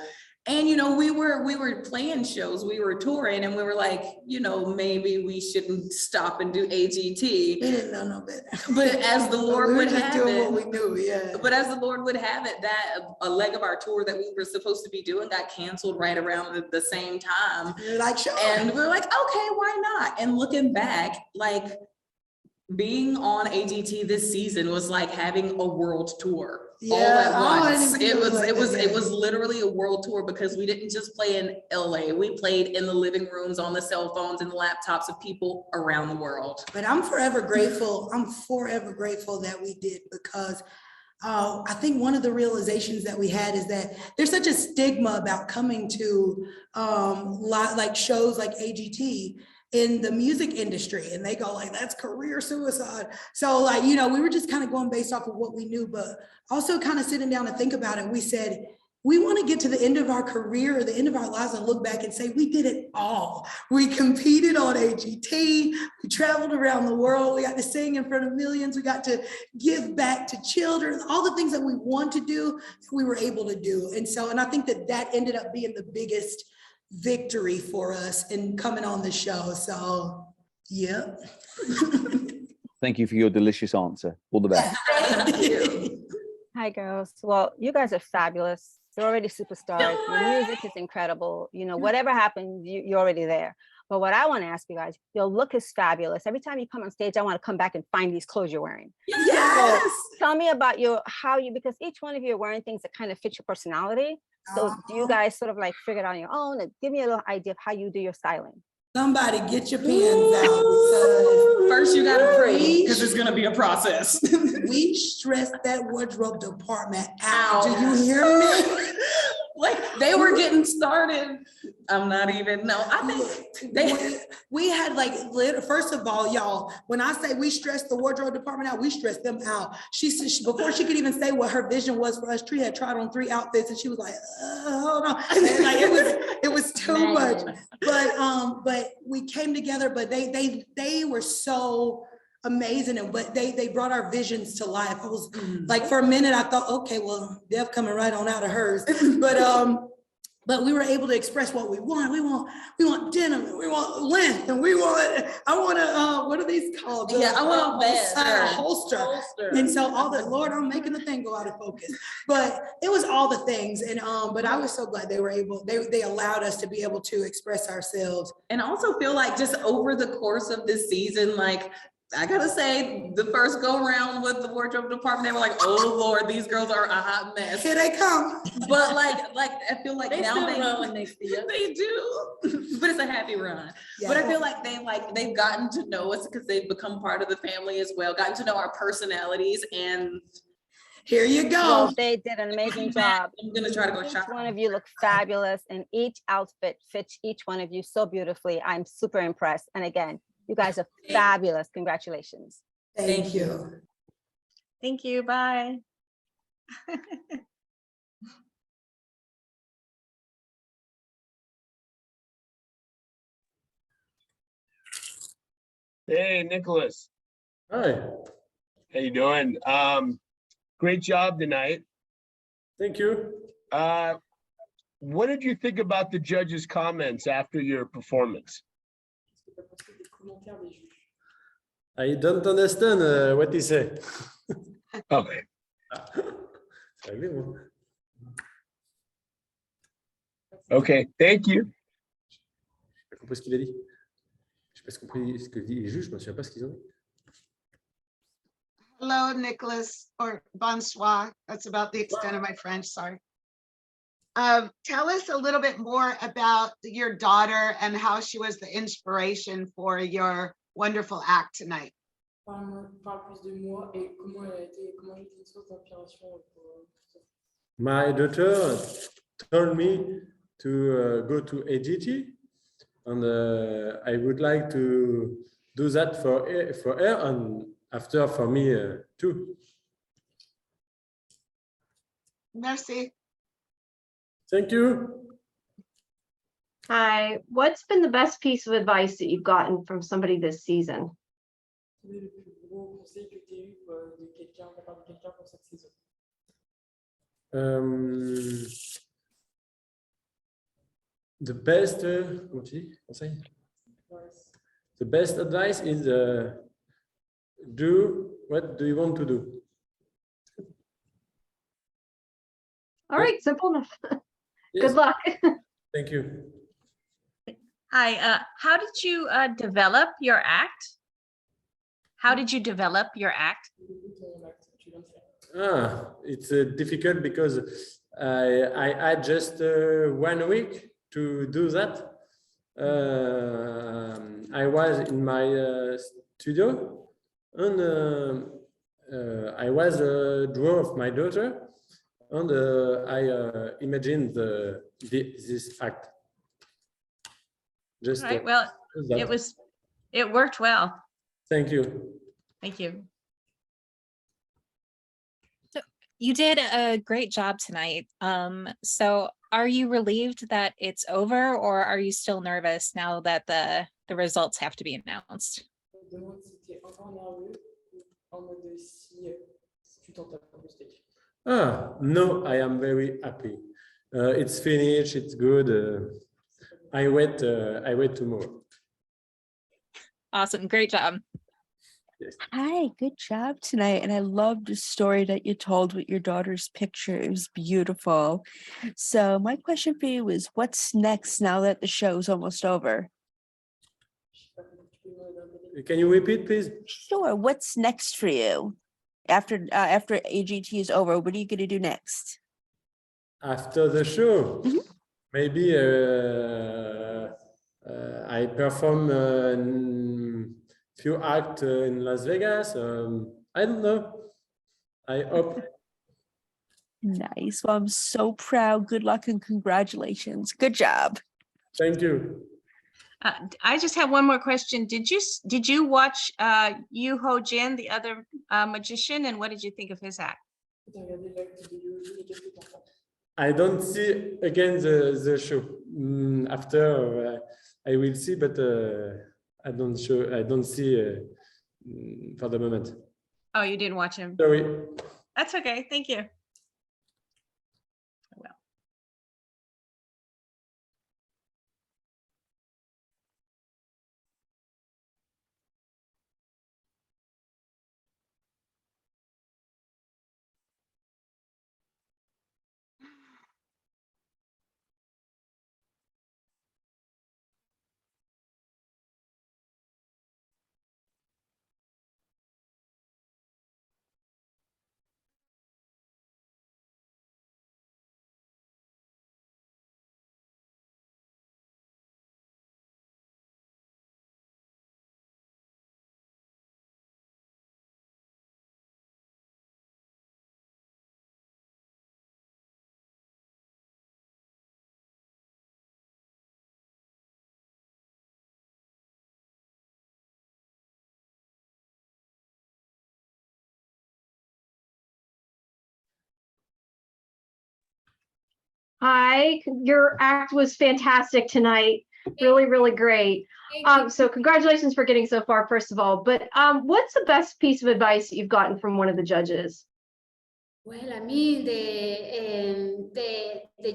And, you know, we were playing shows, we were touring, and we were like, you know, maybe we shouldn't stop and do AGT. We didn't know no better. But as the Lord would have doing it, what we knew, yeah. But as the Lord would have it, that a leg of our tour that we were supposed to be doing got canceled right around the same time. You're like, sure. And we were like, okay, why not? And looking back, like, being on AGT this season was like having a world tour all at once. It was literally a world tour, because we didn't just play in LA. We played in the living rooms, on the cell phones, and the laptops of people around the world. But I'm forever grateful. I'm forever grateful that we did, because I think one of the realizations that we had is that there's such a stigma about coming to like shows like AGT in the music industry, and they go like, that's career suicide. So like, you know, we were just kind of going based off of what we knew, but also kind of sitting down to think about it. We said, we want to get to the end of our career or the end of our lives and look back and say, we did it all. We competed on AGT, we traveled around the world, we got to sing in front of millions, we got to give back to children, all the things that we want to do, we were able to do. And I think that ended up being the biggest victory for us in coming on the show. So, yeah. Thank you for your delicious answer. All the best. Thank you. Hi, girls. Well, you guys are fabulous. They're already superstars. Your music is incredible. You know, whatever happens, you're already there. But what I want to ask you guys, your look is fabulous. Every time you come on stage, I want to come back and find these clothes you're wearing. Yes. So tell me about because each one of you are wearing things that kind of fit your personality. So do you guys sort of like figure it out on your own? And give me a little idea of how you do your styling. Somebody get your pens out because First, you gotta pray because it's gonna be a process. we stressed that wardrobe department out. Do you hear me? Like they were getting started. I'm not even, no, I think we had like, first of all, y'all, when I say we stressed the wardrobe department out, we stressed them out. She said, before she could even say what her vision was for us, Tree had tried on 3 outfits and she was like, hold on. And like, it was too much. But we came together, but they were so amazing, and but they brought our visions to life. I was like, for a minute I thought, okay, well, Deb coming right on out of hers, but we were able to express what we want. We want denim, and we want length, and I want a what are these called? I want a holster. And so Lord, I'm making the thing go out of focus. But it was all the things, and but I was so glad they were able. They allowed us to be able to express ourselves, and also feel like just over the course of this season, like. I gotta say, the first go around with the wardrobe department, they were like, "Oh Lord, these girls are a hot mess." Here they come. But like I feel like They now still they run when they see us. They do, but it's a happy run. Yeah. But I feel like they've gotten to know us because they've become part of the family as well. Gotten to know our personalities, and here you go. Well, they did an amazing job. I'm gonna try to go Each shopping. one of you look fabulous, and each outfit fits each one of you so beautifully. I'm super impressed. And again, you guys are fabulous. Congratulations. Thank you. Thank you. Bye. Hey, Nicholas. Hi, How you doing? Great job tonight. thank you. What did you think about the judges' comments after your performance? I don't understand what he said. Okay. Okay, thank you. J'ai pas compris ce qu'il a dit. J'ai pas compris ce que dit les juges, je me souviens pas ce qu'ils ont dit. Hello, Nicholas, or bonsoir. That's about the extent of my French, sorry. Tell us a little bit more about your daughter and how she was the inspiration for your wonderful act tonight. Parle plus de moi et comment elle a été une source d'inspiration pour ça. My daughter told me to go to AGT, and I would like to do that for her and after for me too. Merci. Thank you. Hi, what's been the best piece of advice that you've gotten from somebody this season? Quel est le plus gros conseil que tu as eu de quelqu'un, de la part de quelqu'un pour cette saison? The best comment tu dis, conseil? The best advice is do what do you want to do. All right, simple enough. Yes. Good luck. Thank you. Hi, how did you develop your act? How did you develop your act? It's difficult because I had just 1 week to do that. I was in my studio, and I was a drawer of my daughter, and I imagined this act. Just All right, well, it worked well. Thank you. Thank you. You did a great job tonight. So are you relieved that it's over, or are you still nervous now that the results have to be announced? Je me demande si tu es encore nerveux ou en mode si tu tentes le stage. No, I am very happy. It's finished. It's good. I wait tomorrow. Awesome. Great job. Hi, good job tonight. And I loved the story that you told with your daughter's picture. It was beautiful. So my question for you is, what's next now that the show's almost over? Can you repeat, please? Sure. What's next for you after AGT is over? What are you going to do next? After the show, maybe I perform few acts in Las Vegas. I don't know. I hope. Nice. Well, I'm so proud. Good luck and congratulations. Good job. Thank you. I just have one more question. Did you watch Yu Ho Jin, the other magician, and what did you think of his act? I don't see again the show. After I will see, but I don't see for the moment. Oh, you didn't watch him. Sorry. That's okay. Thank you. Hi, your act was fantastic tonight. Really, really great. So congratulations for getting so far, first of all. But what's the best piece of advice you've gotten from one of the judges? Well, I mean, the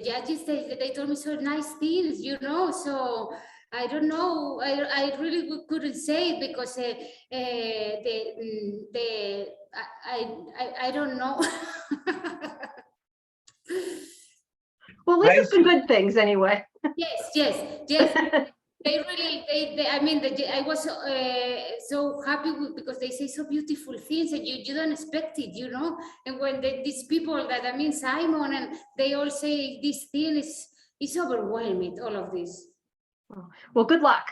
judges, they told me so nice things, you know, so I don't know, I really couldn't say it because I don't know. Well, at least it's some good things anyway. Yes. They really, I mean, I was so happy because they say so beautiful things and you don't expect it, you know. And when these people that, I mean, Simon, and they all say this thing is overwhelming, all of this. Well, good luck.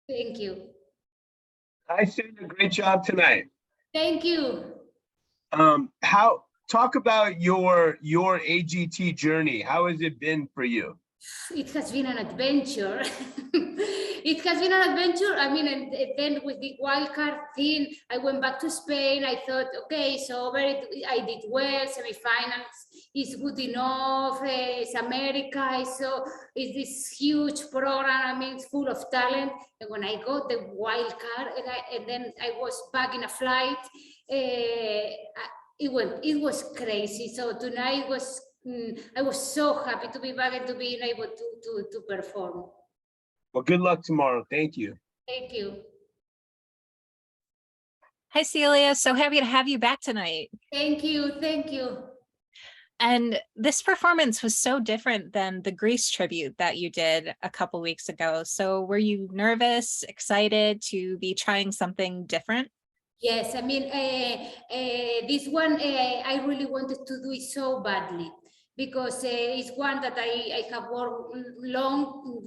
Thank you. I did a great job tonight. Thank you. Talk about your AGT journey. How has it been for you? It has been an adventure. It has been an adventure. I mean, and then with the wildcard thing, I went back to Spain. I thought, okay, so I did well, semifinals is good enough. It's America, so it's this huge program. I mean, it's full of talent. And when I got the wildcard, and then I was back in a flight, it was crazy. So tonight was. I was so happy to be back and to be able to perform. Well, good luck tomorrow. Thank you. Thank you. Hi, Celia. So happy to have you back tonight. Thank you. Thank you. And this performance was so different than the Grease tribute that you did a couple weeks ago. So were you nervous, excited to be trying something different? Yes, I mean, this one, I really wanted to do it so badly. Because it's one that I have worked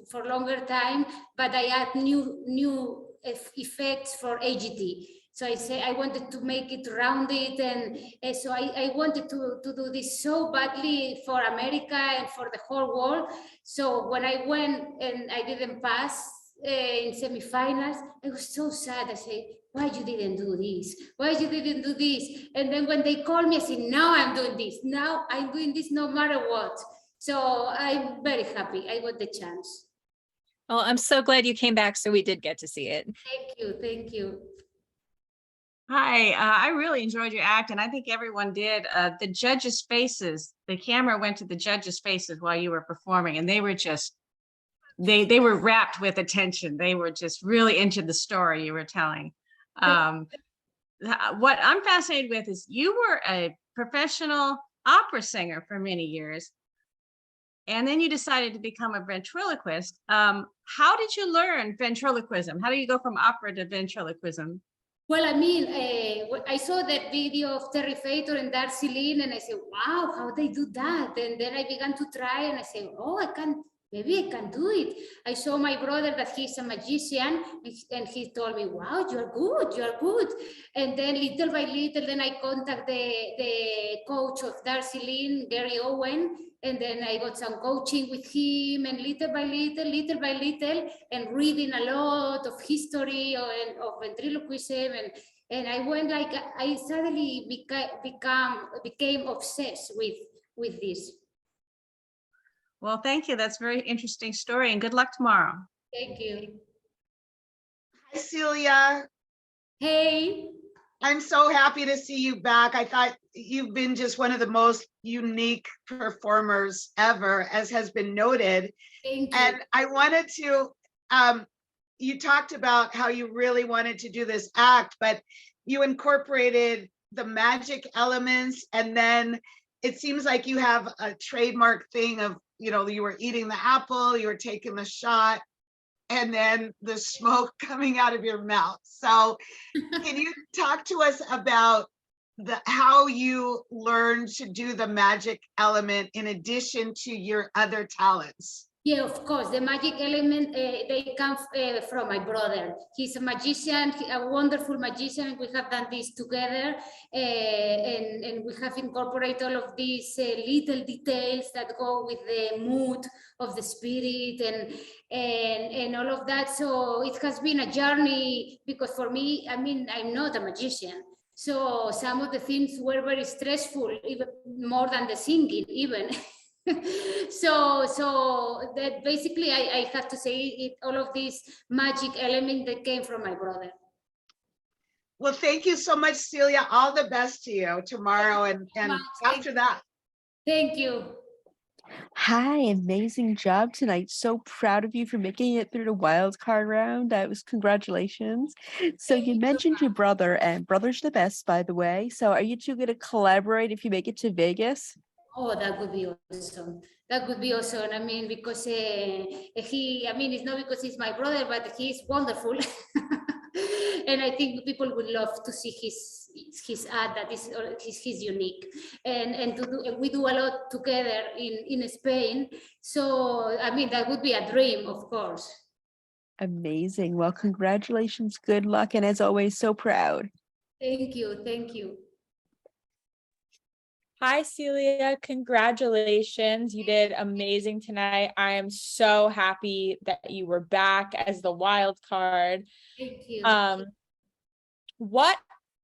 for longer time, but I add new effects for AGT. So I wanted to make it rounded, and so I wanted to do this so badly for America and for the whole world. So when I went and I didn't pass in semifinals, I was so sad. I said, why you didn't do this? Why you didn't do this? And then when they called me, I said, now I'm doing this. Now I'm doing this no matter what. So I'm very happy I got the chance. Well, I'm so glad you came back so we did get to see it. Thank you. Thank you. Hi, I really enjoyed your act, and I think everyone did. The judges' faces, the camera went to the judges' faces while you were performing, and they were just, they were wrapped with attention. They were just really into the story you were telling. what I'm fascinated with is you were a professional opera singer for many years, and then you decided to become a ventriloquist. How did you learn ventriloquism? How do you go from opera to ventriloquism? Well, I mean, I saw that video of Terry Fator and Darcy Lynn, and I said, wow, how they do that? And then I began to try, and I said, oh, maybe I can do it. I saw my brother that he's a magician, and he told me, wow, you're good. And then little by little, then I contact the coach of Darcy Lynn, Gary Owen, and then I got some coaching with him, and little by little, and reading a lot of history of ventriloquism, and I went like, I suddenly became obsessed with this. Well, thank you. That's a very interesting story, and good luck tomorrow. Thank you. Hi, Celia. Hey. I'm so happy to see you back. I thought you've been just one of the most unique performers ever, as has been noted. Thank you. And I wanted to, you talked about how you really wanted to do this act, but you incorporated the magic elements, and then it seems like you have a trademark thing of, you know, you were eating the apple, you were taking the shot, and then the smoke coming out of your mouth. So can you talk to us about how you learned to do the magic element in addition to your other talents? Yeah, of course. The magic element, they come from my brother. He's a magician, a wonderful magician. We have done this together, and we have incorporated all of these little details that go with the mood of the spirit and all of that. So it has been a journey, because for me, I mean, I'm not a magician. So some of the things were very stressful, even more than the singing, even. so that basically I have to say all of these magic elements that came from my brother. Well, thank you so much, Celia. All the best to you tomorrow and after that. Thank you. Hi, amazing job tonight. So proud of you for making it through the wild card round. That was congratulations. So you mentioned your brother, and brother's the best, by the way. So are you two going to collaborate if you make it to Vegas? Oh, that would be awesome. That would be awesome. I mean, because it's not because he's my brother, but he's wonderful. And I think people would love to see his art, that is he's unique. And we do a lot together in Spain. So, I mean, that would be a dream, of course. Amazing. Well, congratulations, good luck, and as always, so proud. Thank you. Thank you. Hi, Celia. Congratulations. You did amazing tonight. I am so happy that you were back as the wild card. Thank you. What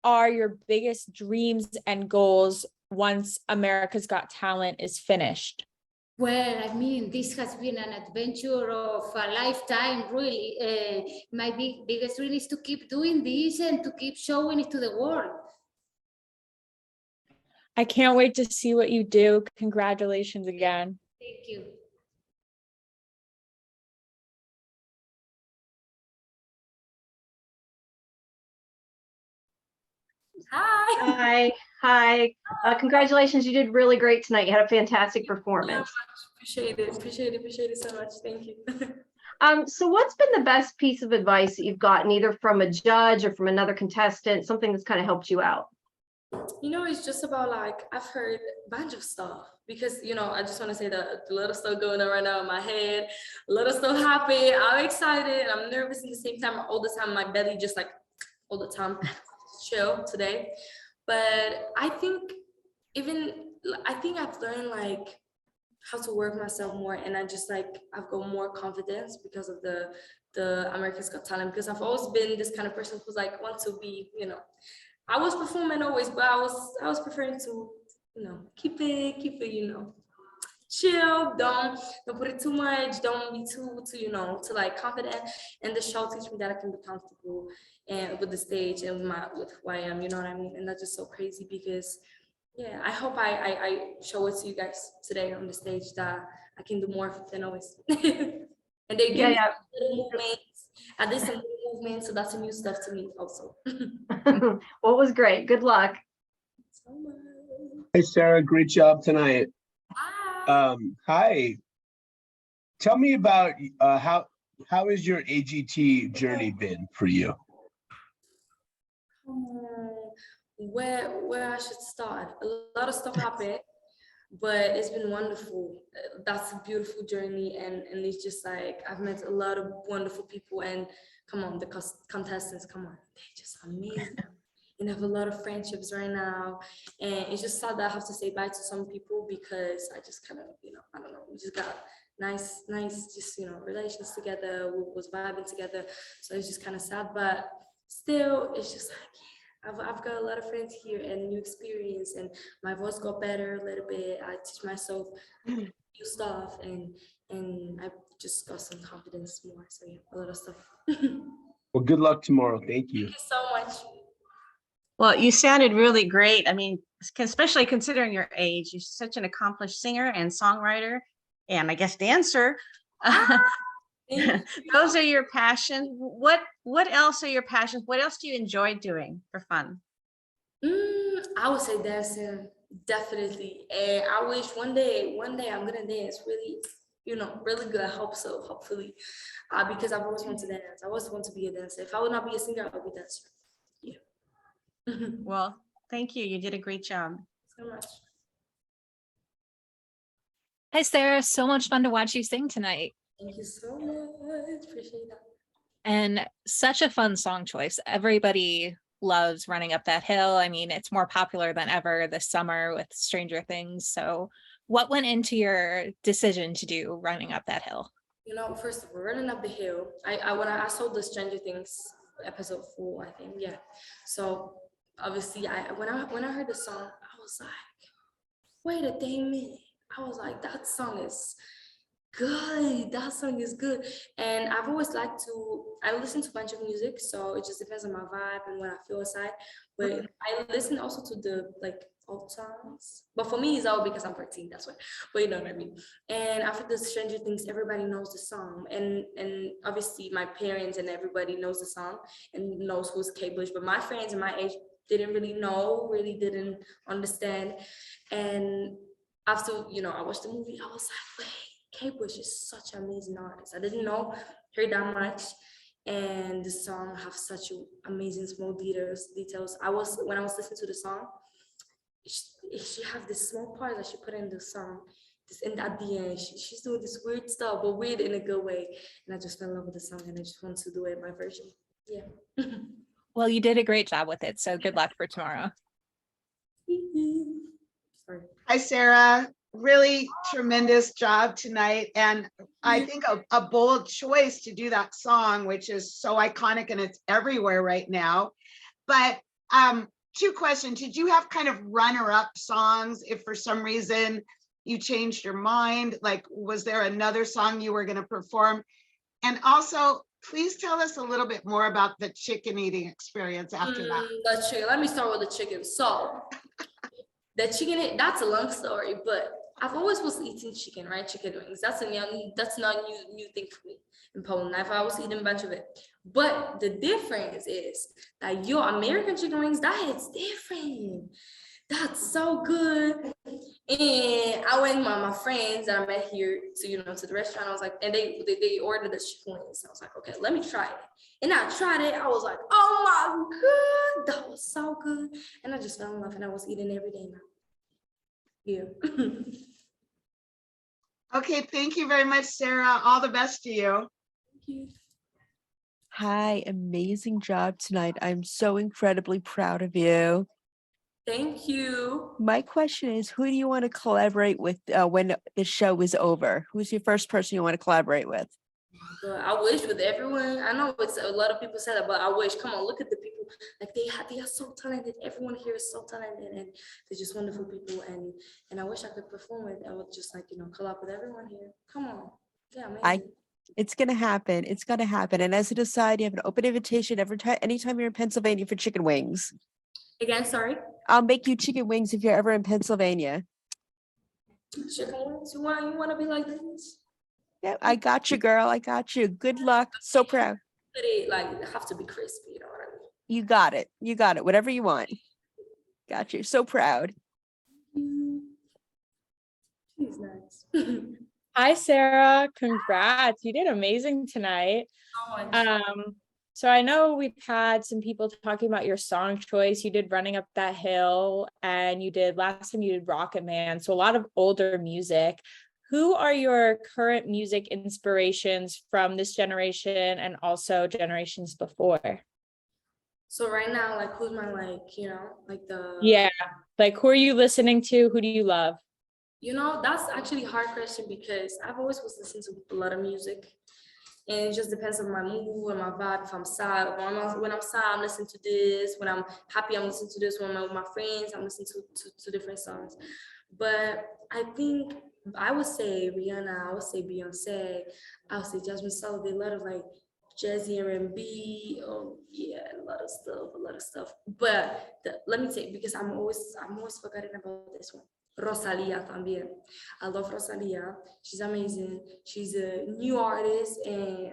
are your biggest dreams and goals once America's Got Talent is finished? Well, I mean, this has been an adventure of a lifetime, really. My biggest dream is to keep doing this and to keep showing it to the world. I can't wait to see what you do. Congratulations again. Thank you. Hi. Congratulations. You did really great tonight. You had a fantastic performance. Appreciate it so much. Thank you. So what's been the best piece of advice that you've gotten, either from a judge or from another contestant, something that's kind of helped you out? You know, it's just about, like, I've heard a bunch of stuff, because, you know, I just want to say that a lot of stuff going on right now in my head, a lot of stuff happening. I'm excited, I'm nervous at the same time. All the time, my belly just like all the time. Chill today. But I think I've learned like how to work myself more, and I've got more confidence because of the America's Got Talent, because I've always been this kind of person who's like want to be, you know, I was performing always, but I was preferring to, you know, keep it, you know, chill, don't put it too much, don't be too you know, too like confident. And the show teach me that I can be comfortable and with the stage and with who I am, you know what I mean? And that's just so crazy, because yeah, I hope I show it to you guys today on the stage, that I can do more than always. And they give me little movements. I did some little movement. So that's a new stuff to me also. Well, it was great. Good luck. Hey, Sarah, great job tonight. Hi. Tell me about how has your AGT journey been for you? Where I should start? A lot of stuff happened, but it's been wonderful. That's a beautiful journey, and it's just like I've met a lot of wonderful people, and come on, the contestants, come on, they're just amazing. And I have a lot of friendships right now, and it's just sad that I have to say bye to some people because I just kind of, I don't know, we just got nice, just, relations together, we was vibing together, so it's just kind of sad, but still, it's just like, I've got a lot of friends here and new experience, and my voice got better a little bit. I teach myself new stuff, and I just got some confidence more, so yeah, a lot of stuff. Well, good luck tomorrow. Thank you. Thank you so much. Well, you sounded really great. I mean, especially considering your age, you're such an accomplished singer and songwriter, and I guess dancer. Those are your passions. What else are your passions? What else do you enjoy doing for fun? I would say dancing, definitely. And I wish one day I'm gonna dance really, really good. I hope so, hopefully, because I've always wanted to dance. I always want to be a dancer. If I would not be a singer, I would be a dancer. Yeah. Well, thank you. You did a great job. So much. Hi, Sarah. So much fun to watch you sing tonight. Thank you so much. Appreciate that. And such a fun song choice. Everybody loves Running Up That Hill. I mean, it's more popular than ever this summer with Stranger Things. So what went into your decision to do Running Up That Hill? First of all, Running Up the Hill, when I saw the Stranger Things episode 4, I think, yeah. So obviously, when I heard the song, I was like, wait a dang minute. I was like, that song is good. That song is good. And I've always liked I listen to a bunch of music, so it just depends on my vibe and when I feel aside. But I listen also to the old songs. But for me, it's all because I'm 14, that's why. But you know what I mean. And after the Stranger Things, everybody knows the song. And obviously my parents and everybody knows the song and knows who's Kate Bush. But my friends and my age didn't really know, really didn't understand. And after, I watched the movie, I was like, wait, Kate Bush is such an amazing artist. I didn't know her that much. And the song have such amazing small details. When I was listening to the song, she have this small part that she put in the song. At the end, she's doing this weird stuff, but weird in a good way. And I just fell in love with the song, and I just want to do it my version. Yeah. Well, you did a great job with it. So good luck for tomorrow. Sorry. Hi, Sarah. Really tremendous job tonight. And I think a bold choice to do that song, which is so iconic and it's everywhere right now. But 2 questions. Did you have kind of runner-up songs if for some reason you changed your mind? Like, was there another song you were going to perform? And also, please tell us a little bit more about the chicken eating experience after that. The chicken. Let me start with the chicken. So the chicken, that's a long story, but I've always was eating chicken, right? Chicken wings. That's not new thing for me in Poland. I've always eaten a bunch of it. But the difference is that your American chicken wings, that hits different. That's so good. And I went with my friends that I met here to the restaurant. I was like, and they ordered the chicken wings. I was like, okay, let me try it. And I tried it. I was like, oh my God, that was so good. And I just fell in love, and I was eating every day now. Yeah. Okay, thank you very much, Sarah. All the best to you. Thank you. Hi, amazing job tonight. I'm so incredibly proud of you. Thank you. My question is, who do you want to collaborate with when the show is over? Who's your first person you want to collaborate with? I wish with everyone. I know it's a lot of people say that, but I wish. Come on, look at the people. Like they are so talented. Everyone here is so talented, and they're just wonderful people. And I wish I could perform it. I would just collab with everyone here. Come on, yeah, amazing. It's gonna happen. It's gonna happen. And as an aside, you have an open invitation anytime you're in Pennsylvania for chicken wings. Again, sorry. I'll make you chicken wings if you're ever in Pennsylvania. Chicken wings. You want to be like this? Yeah, I got you, girl. I got you. Good luck. So proud. But it like have to be crispy, you know what I mean? You got it. You got it. Whatever you want. Got you. So proud. She's nice. Hi, Sarah. Congrats. You did amazing tonight. So much. So I know we've had some people talking about your song choice. You did Running Up That Hill, and you did last time you did Rocket Man. So a lot of older music. Who are your current music inspirations from this generation and also generations before? So right now, like who's my like, you know, like the Yeah, like who are you listening to? Who do you love? You know, that's actually a hard question because I've always was listening to a lot of music. And it just depends on my mood and my vibe. If I'm sad, when I'm sad, I'm listening to this. When I'm happy, I'm listening to this. When I'm with my friends, I'm listening to different songs. But I think I would say Rihanna, I would say Beyonce, I would say Jasmine Sullivan, a lot of like jazzy R&B. Oh yeah, a lot of stuff. But let me say, because I'm always forgetting about this one. Rosalia también. I love Rosalia. She's amazing. She's a new artist and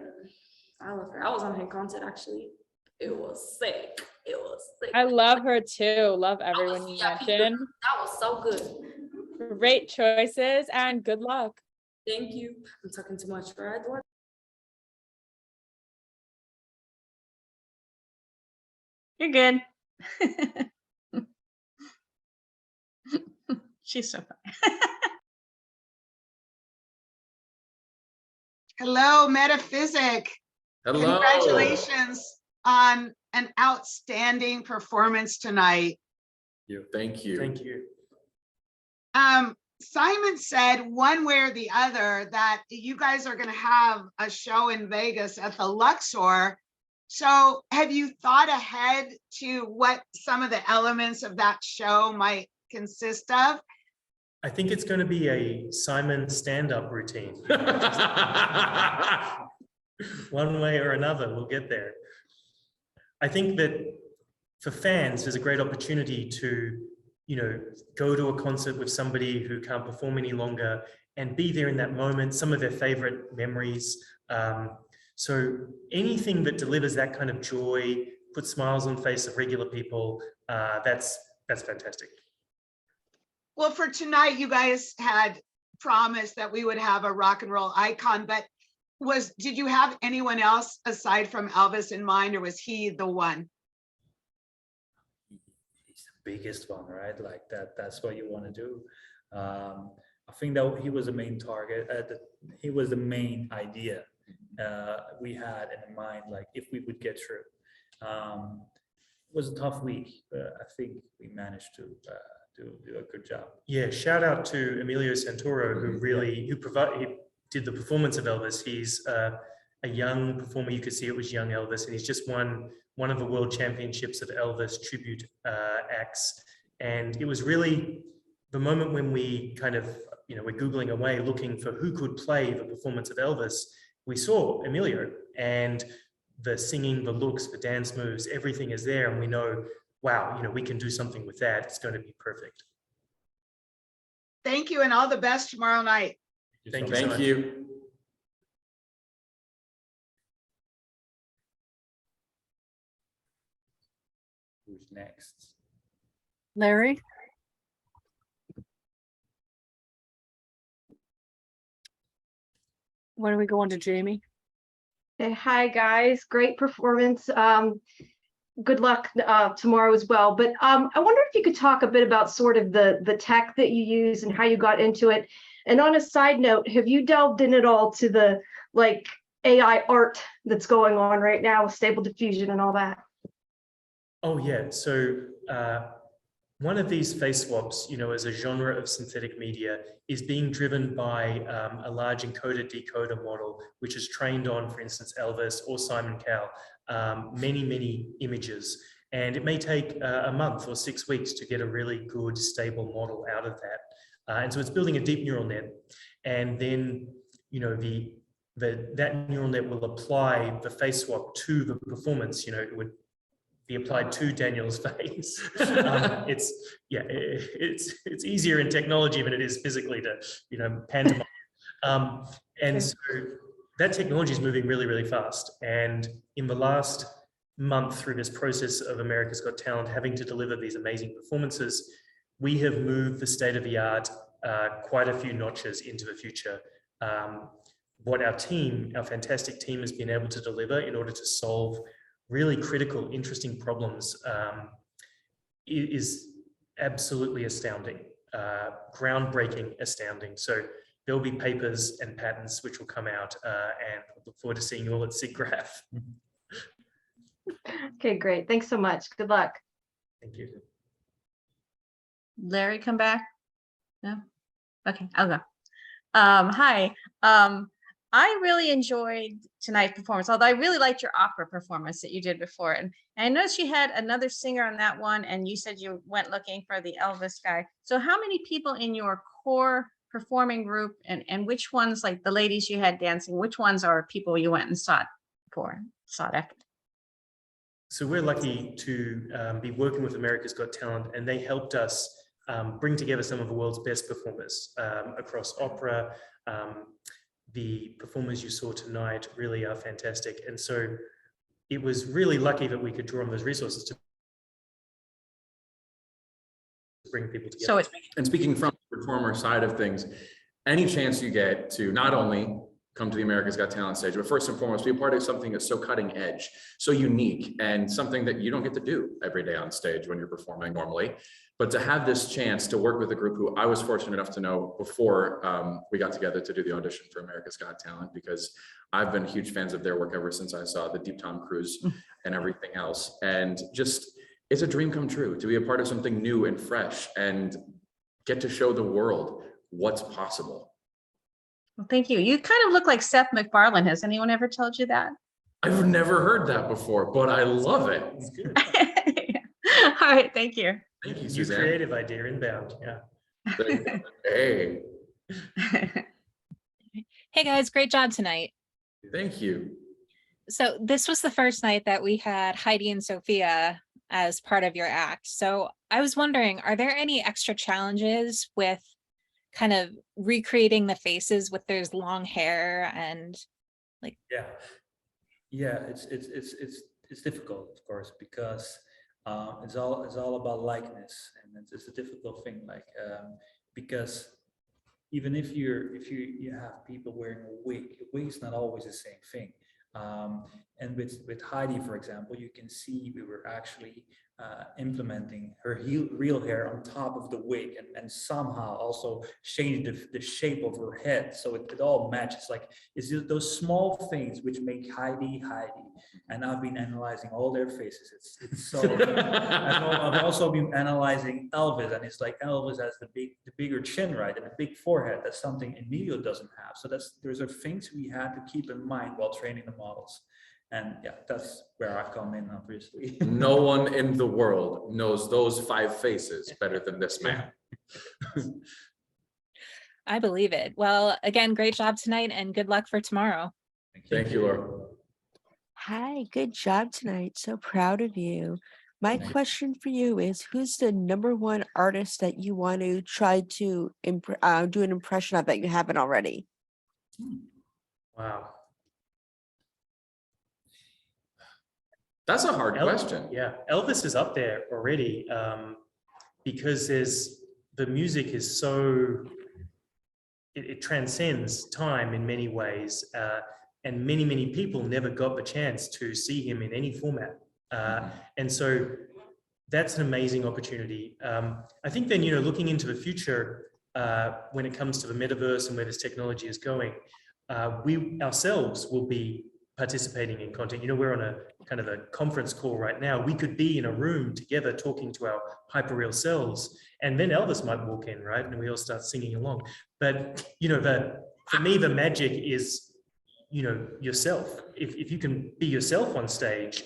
I love her. I was on her concert actually. It was sick. It was sick. I love her too. Love everyone you mentioned. That was so good. Great choices and good luck. Thank you. I'm talking too much, right? You're good. She's so funny. Hello, Metaphysic. Hello. Congratulations on an outstanding performance tonight. Thank you. Thank you. Simon said one way or the other that you guys are going to have a show in Vegas at the Luxor. So have you thought ahead to what some of the elements of that show might consist of? I think it's going to be a Simon stand-up routine. One way or another, we'll get there. I think that for fans, there's a great opportunity to, you know, go to a concert with somebody who can't perform any longer and be there in that moment, some of their favorite memories. So anything that delivers that kind of joy, puts smiles on the face of regular people, that's fantastic. Well, for tonight, you guys had promised that we would have a rock and roll icon, but did you have anyone else aside from Elvis in mind, or was he the one? He's the biggest one, right? Like that's what you want to do. I think that he was the main target. He was the main idea we had in mind, like if we would get through. It was a tough week, but I think we managed to do a good job. Yeah, shout out to Emilio Santoro, who really he did the performance of Elvis. He's a young performer. You could see it was young Elvis, and he's just won one of the world championships of Elvis tribute acts. And it was really the moment when we kind of, you know, we're Googling away looking for who could play the performance of Elvis. We saw Emilio, and the singing, the looks, the dance moves, everything is there. And we know, wow, you know, we can do something with that. It's going to be perfect. Thank you, and all the best tomorrow night. Thank you so much. Who's next? Larry? When are we going to Jamie? Okay, hi guys, great performance. Good luck tomorrow as well. But I wonder if you could talk a bit about sort of the tech that you use and how you got into it. And on a side note, have you delved in at all to the like AI art that's going on right now with Stable Diffusion and all that? Oh yeah, so one of these face swaps, you know, as a genre of synthetic media is being driven by a large encoder-decoder model, which is trained on, for instance, Elvis or Simon Cowell, many images. And it may take a month or 6 weeks to get a really good, stable model out of that. And so it's building a deep neural net. And then, you know, that neural net will apply the face swap to the performance. You know, it would be applied to Daniel's face. It's easier in technology than it is physically to, you know, pantomime. And so that technology is moving really, really fast. And in the last month, through this process of America's Got Talent, having to deliver these amazing performances, we have moved the state of the art quite a few notches into the future. What our team, our fantastic team, has been able to deliver in order to solve really critical, interesting problems is absolutely astounding, groundbreaking, astounding. So there'll be papers and patents which will come out, and I look forward to seeing you all at SIGGRAPH. Okay, great. Thanks so much. Good luck. Thank you. Larry, come back. No? Okay, I'll go. Hi. I really enjoyed tonight's performance, although I really liked your opera performance that you did before. And I noticed you had another singer on that one, and you said you went looking for the Elvis guy. So how many people in your core performing group, and which ones, like the ladies you had dancing, which ones are people you went and sought after? So we're lucky to be working with America's Got Talent, and they helped us bring together some of the world's best performers across opera. The performers you saw tonight really are fantastic. And so it was really lucky that we could draw on those resources to bring people together. So it's and speaking from the performer side of things, any chance you get to not only come to the America's Got Talent stage, but first and foremost, be a part of something that's so cutting edge, so unique, and something that you don't get to do every day on stage when you're performing normally. But to have this chance to work with a group who I was fortunate enough to know before we got together to do the audition for America's Got Talent, because I've been huge fans of their work ever since I saw the Deep Tom Cruise and everything else. And just, it's a dream come true to be a part of something new and fresh and get to show the world what's possible. Well, thank you. You kind of look like Seth MacFarlane. Has anyone ever told you that? I've never heard that before, but I love it. It's good. All right, thank you. Thank you, New Suzanne. creative idea inbound, yeah. Hey, Hey guys, great job tonight. thank you. So this was the first night that we had Heidi and Sophia as part of your act. So I was wondering, are there any extra challenges with kind of recreating the faces with those long hair and like? Yeah, it's difficult, of course, because it's all about likeness, and it's a difficult thing, like because even if you have people wearing a wig is not always the same thing. And with Heidi, for example, you can see we were actually implementing her real hair on top of the wig, and somehow also changed the shape of her head, so it all matches. Like, it's just those small things which make Heidi Heidi. And I've been analyzing all their faces. It's so. I've also been analyzing Elvis, and it's like Elvis has the bigger chin, right, and a big forehead. That's something Emilio doesn't have. So those are things we had to keep in mind while training the models. And yeah, that's where I come in, obviously. No one in the world knows those 5 faces better than this man. I believe it. Well, again, great job tonight and good luck for tomorrow. Thank you, Laura. Hi, good job tonight. So proud of you. My question for you is, who's the #1 artist that you want to try to do an impression of that you haven't already? Wow. That's a hard question. Yeah, Elvis is up there already, because the music is so, it transcends time in many ways, and many people never got the chance to see him in any format, and so that's an amazing opportunity. I think then, looking into the future, when it comes to the metaverse and where this technology is going, we ourselves will be participating in content. We're on a kind of a conference call right now. We could be in a room together talking to our hyperreal selves, and then Elvis might walk in, right? And we all start singing along. But, for me, the magic is, yourself. If you can be yourself on stage,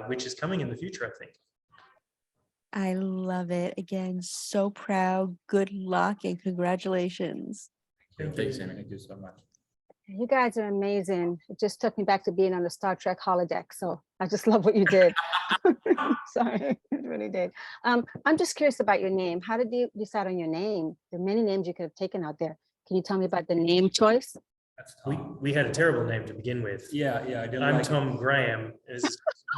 which is coming in the future, I think. I love it. Again, so proud. Good luck and congratulations. Thanks, Amy. Thank you so much. You guys are amazing. It just took me back to being on the Star Trek holodeck. So I just love what you did. Sorry, it really did. I'm just curious about your name. How did you decide on your name? There are many names you could have taken out there. Can you tell me about the name choice? We had a terrible name to begin with. Yeah, I didn't I'm like it. Tom Graham,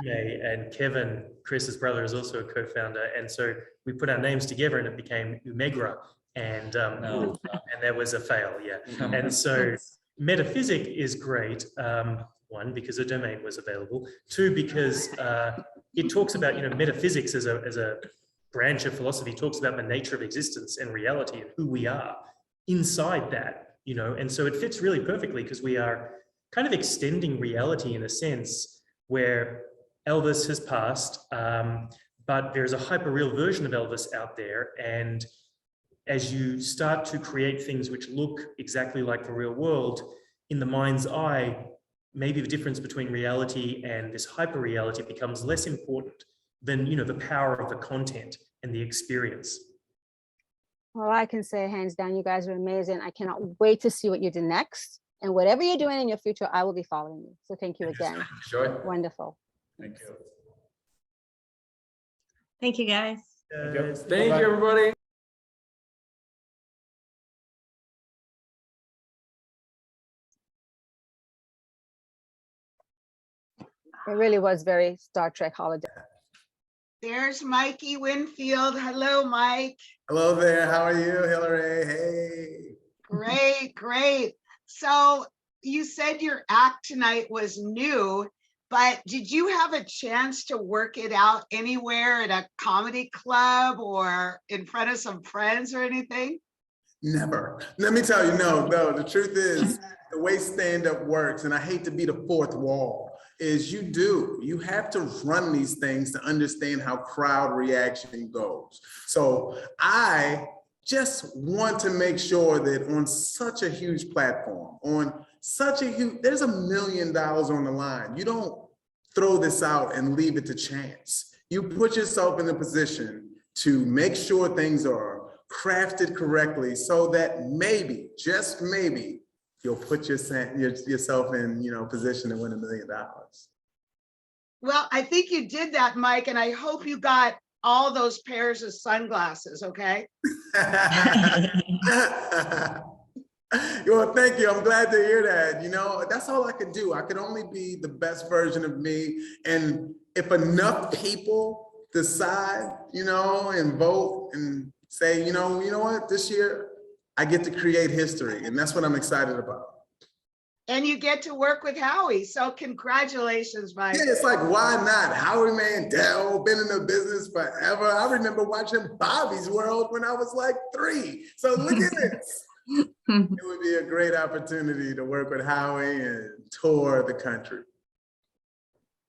and Kevin, Chris's brother, is also a co-founder. And so we put our names together and it became Umegra. And and there was a fail, yeah. And so Metaphysic is great. One, because the domain was available. Two, because it talks about, metaphysics as a branch of philosophy, talks about the nature of existence and reality and who we are inside that. And so it fits really perfectly because we are kind of extending reality in a sense where Elvis has passed, but there's a hyper-real version of Elvis out there. And as you start to create things which look exactly like the real world, in the mind's eye, maybe the difference between reality and this hyper-reality becomes less important than, the power of the content and the experience. Well, I can say hands down, you guys are amazing. I cannot wait to see what you do next. And whatever you're doing in your future, I will be following you. So thank you again. Sure. Wonderful. Thank you. Thank you, guys. Thank you, everybody. It really was very Star Trek holiday. There's Mikey Winfield. Hello, Mike. Hello there. How are you, Hillary? Hey. Great, great. So you said your act tonight was new, but did you have a chance to work it out anywhere at a comedy club or in front of some friends or anything? Never. Let me tell you, no. The truth is, the way stand-up works, and I hate to be the fourth wall, is you have to run these things to understand how crowd reaction goes. So I just want to make sure that on such a huge platform, there's $1 million on the line. You don't throw this out and leave it to chance. You put yourself in a position to make sure things are crafted correctly so that maybe, just maybe, you'll put yourself in position to win $1 million. Well, I think you did that, Mike, and I hope you got all those pairs of sunglasses, okay? Well, thank you. I'm glad to hear that. That's all I could do. I could only be the best version of me. And if enough people decide, and vote and say, you know what, this year I get to create history. And that's what I'm excited about. And you get to work with Howie. So congratulations, Mike. Yeah, it's like, why not? Howie Mandel, been in the business forever. I remember watching Bobby's World when I was like 3. So look at this. It would be a great opportunity to work with Howie and tour the country.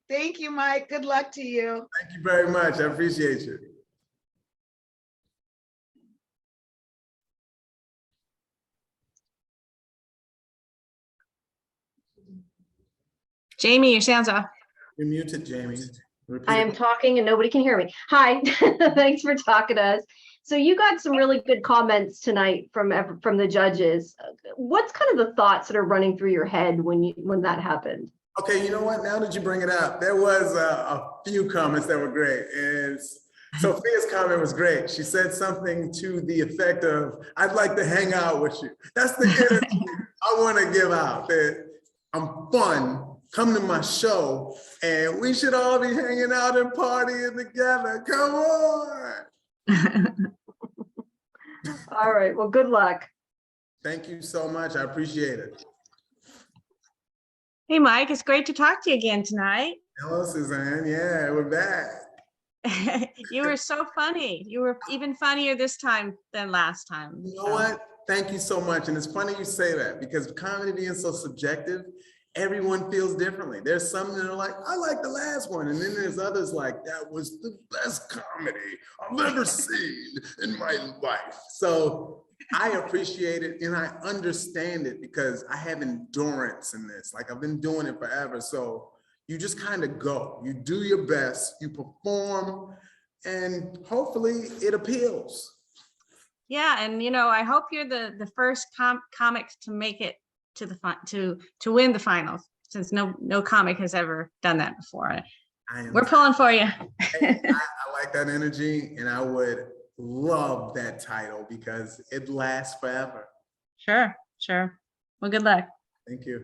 Thank you, Mike. Good luck to you. Thank you very much. I appreciate you. Jamie, your sound's off. You're muted, Jamie. Repeat I am it. talking and nobody can hear me. Hi, thanks for talking to us. So you got some really good comments tonight from the judges. What's kind of the thoughts that are running through your head when that happened? Okay, you know what? Now that you bring it up, there was a few comments that were great. And Sophia's comment was great. She said something to the effect of, "I'd like to hang out with you." That's the energy I want to give out. That I'm fun. Come to my show, and we should all be hanging out and partying together. Come on. All right, well, good luck. Thank you so much. I appreciate it. Hey, Mike, it's great to talk to you again tonight. Hello, Suzanne. Yeah, we're back. You were so funny. You were even funnier this time than last time. You know what? Thank you so much. And it's funny you say that because comedy being so subjective, everyone feels differently. There's some that are like, I like the last one. And then there's others like, that was the best comedy I've ever seen in my life. So I appreciate it and I understand it because I have endurance in this. Like I've been doing it forever. So you just kind of go, you do your best, you perform, and hopefully it appeals. Yeah, and I hope you're the first comic to make it to the to win the finals, since no comic has ever done that before. We're pulling for you. I like that energy, and I would love that title because it lasts forever. Sure. Well, good luck. Thank you.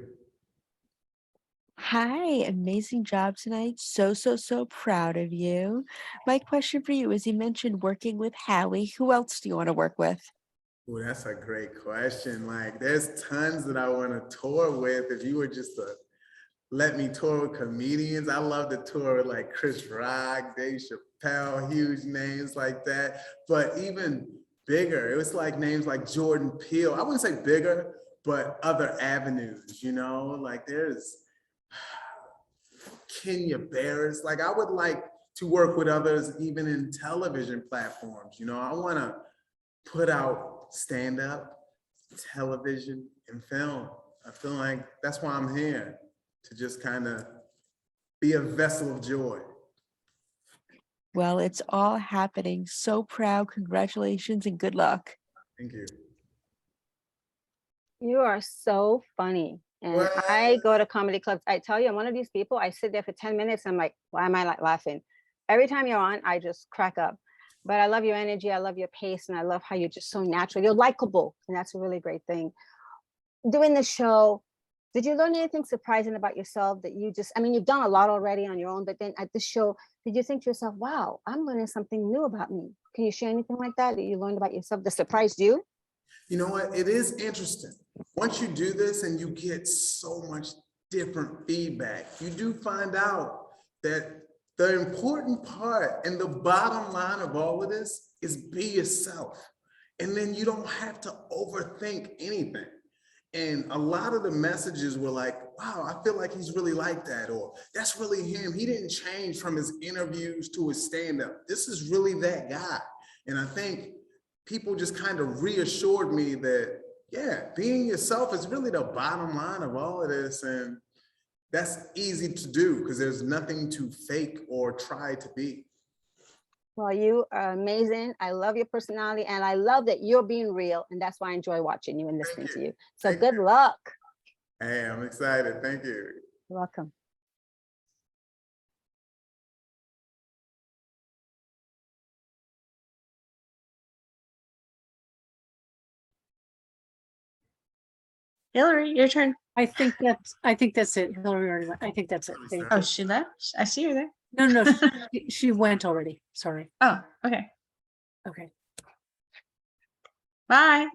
Hi, amazing job tonight. So proud of you. My question for you is you mentioned working with Howie. Who else do you want to work with? Oh, that's a great question. Like, there's tons that I want to tour with. If you were just to let me tour with comedians, I love to tour with like Chris Rock, Dave Chappelle, huge names like that. But even bigger, it was like names like Jordan Peele. I wouldn't say bigger, but other avenues, you know, like there's Kenya Barris. Like I would like to work with others even in television platforms. You know, I want to put out stand-up, television, and film. I feel like that's why I'm here, to just kind of be a vessel of joy. Well, it's all happening. So proud. Congratulations and good luck. Thank you. You are so funny. And I go to comedy clubs. I tell you, I'm one of these people, I sit there for 10 minutes. I'm like, why am I like laughing? Every time you're on, I just crack up. But I love your energy. I love your pace. And I love how you're just so natural. You're likable. And that's a really great thing. Doing the show, did you learn anything surprising about yourself that you just, I mean, you've done a lot already on your own, but then at the show, did you think to yourself, wow, I'm learning something new about me? Can you share anything like that you learned about yourself that surprised you? You know what? It is interesting. Once you do this and you get so much different feedback, you do find out that the important part and the bottom line of all of this is be yourself. And then you don't have to overthink anything. And a lot of the messages were like, wow, I feel like he's really like that, or that's really him. He didn't change from his interviews to his stand-up. This is really that guy. And I think people just kind of reassured me that, yeah, being yourself is really the bottom line of all of this. And that's easy to do because there's nothing to fake or try to be. Well, you are amazing. I love your personality and I love that you're being real. And that's why I enjoy watching you and listening to you. So good luck. Hey, I'm excited. Thank you. You're welcome. Hillary, your turn. I think that's it. Hillary already went. I think that's it. Thank Oh, you. she left? I see her there. No, she went already. Sorry. Oh, okay. Okay. Bye.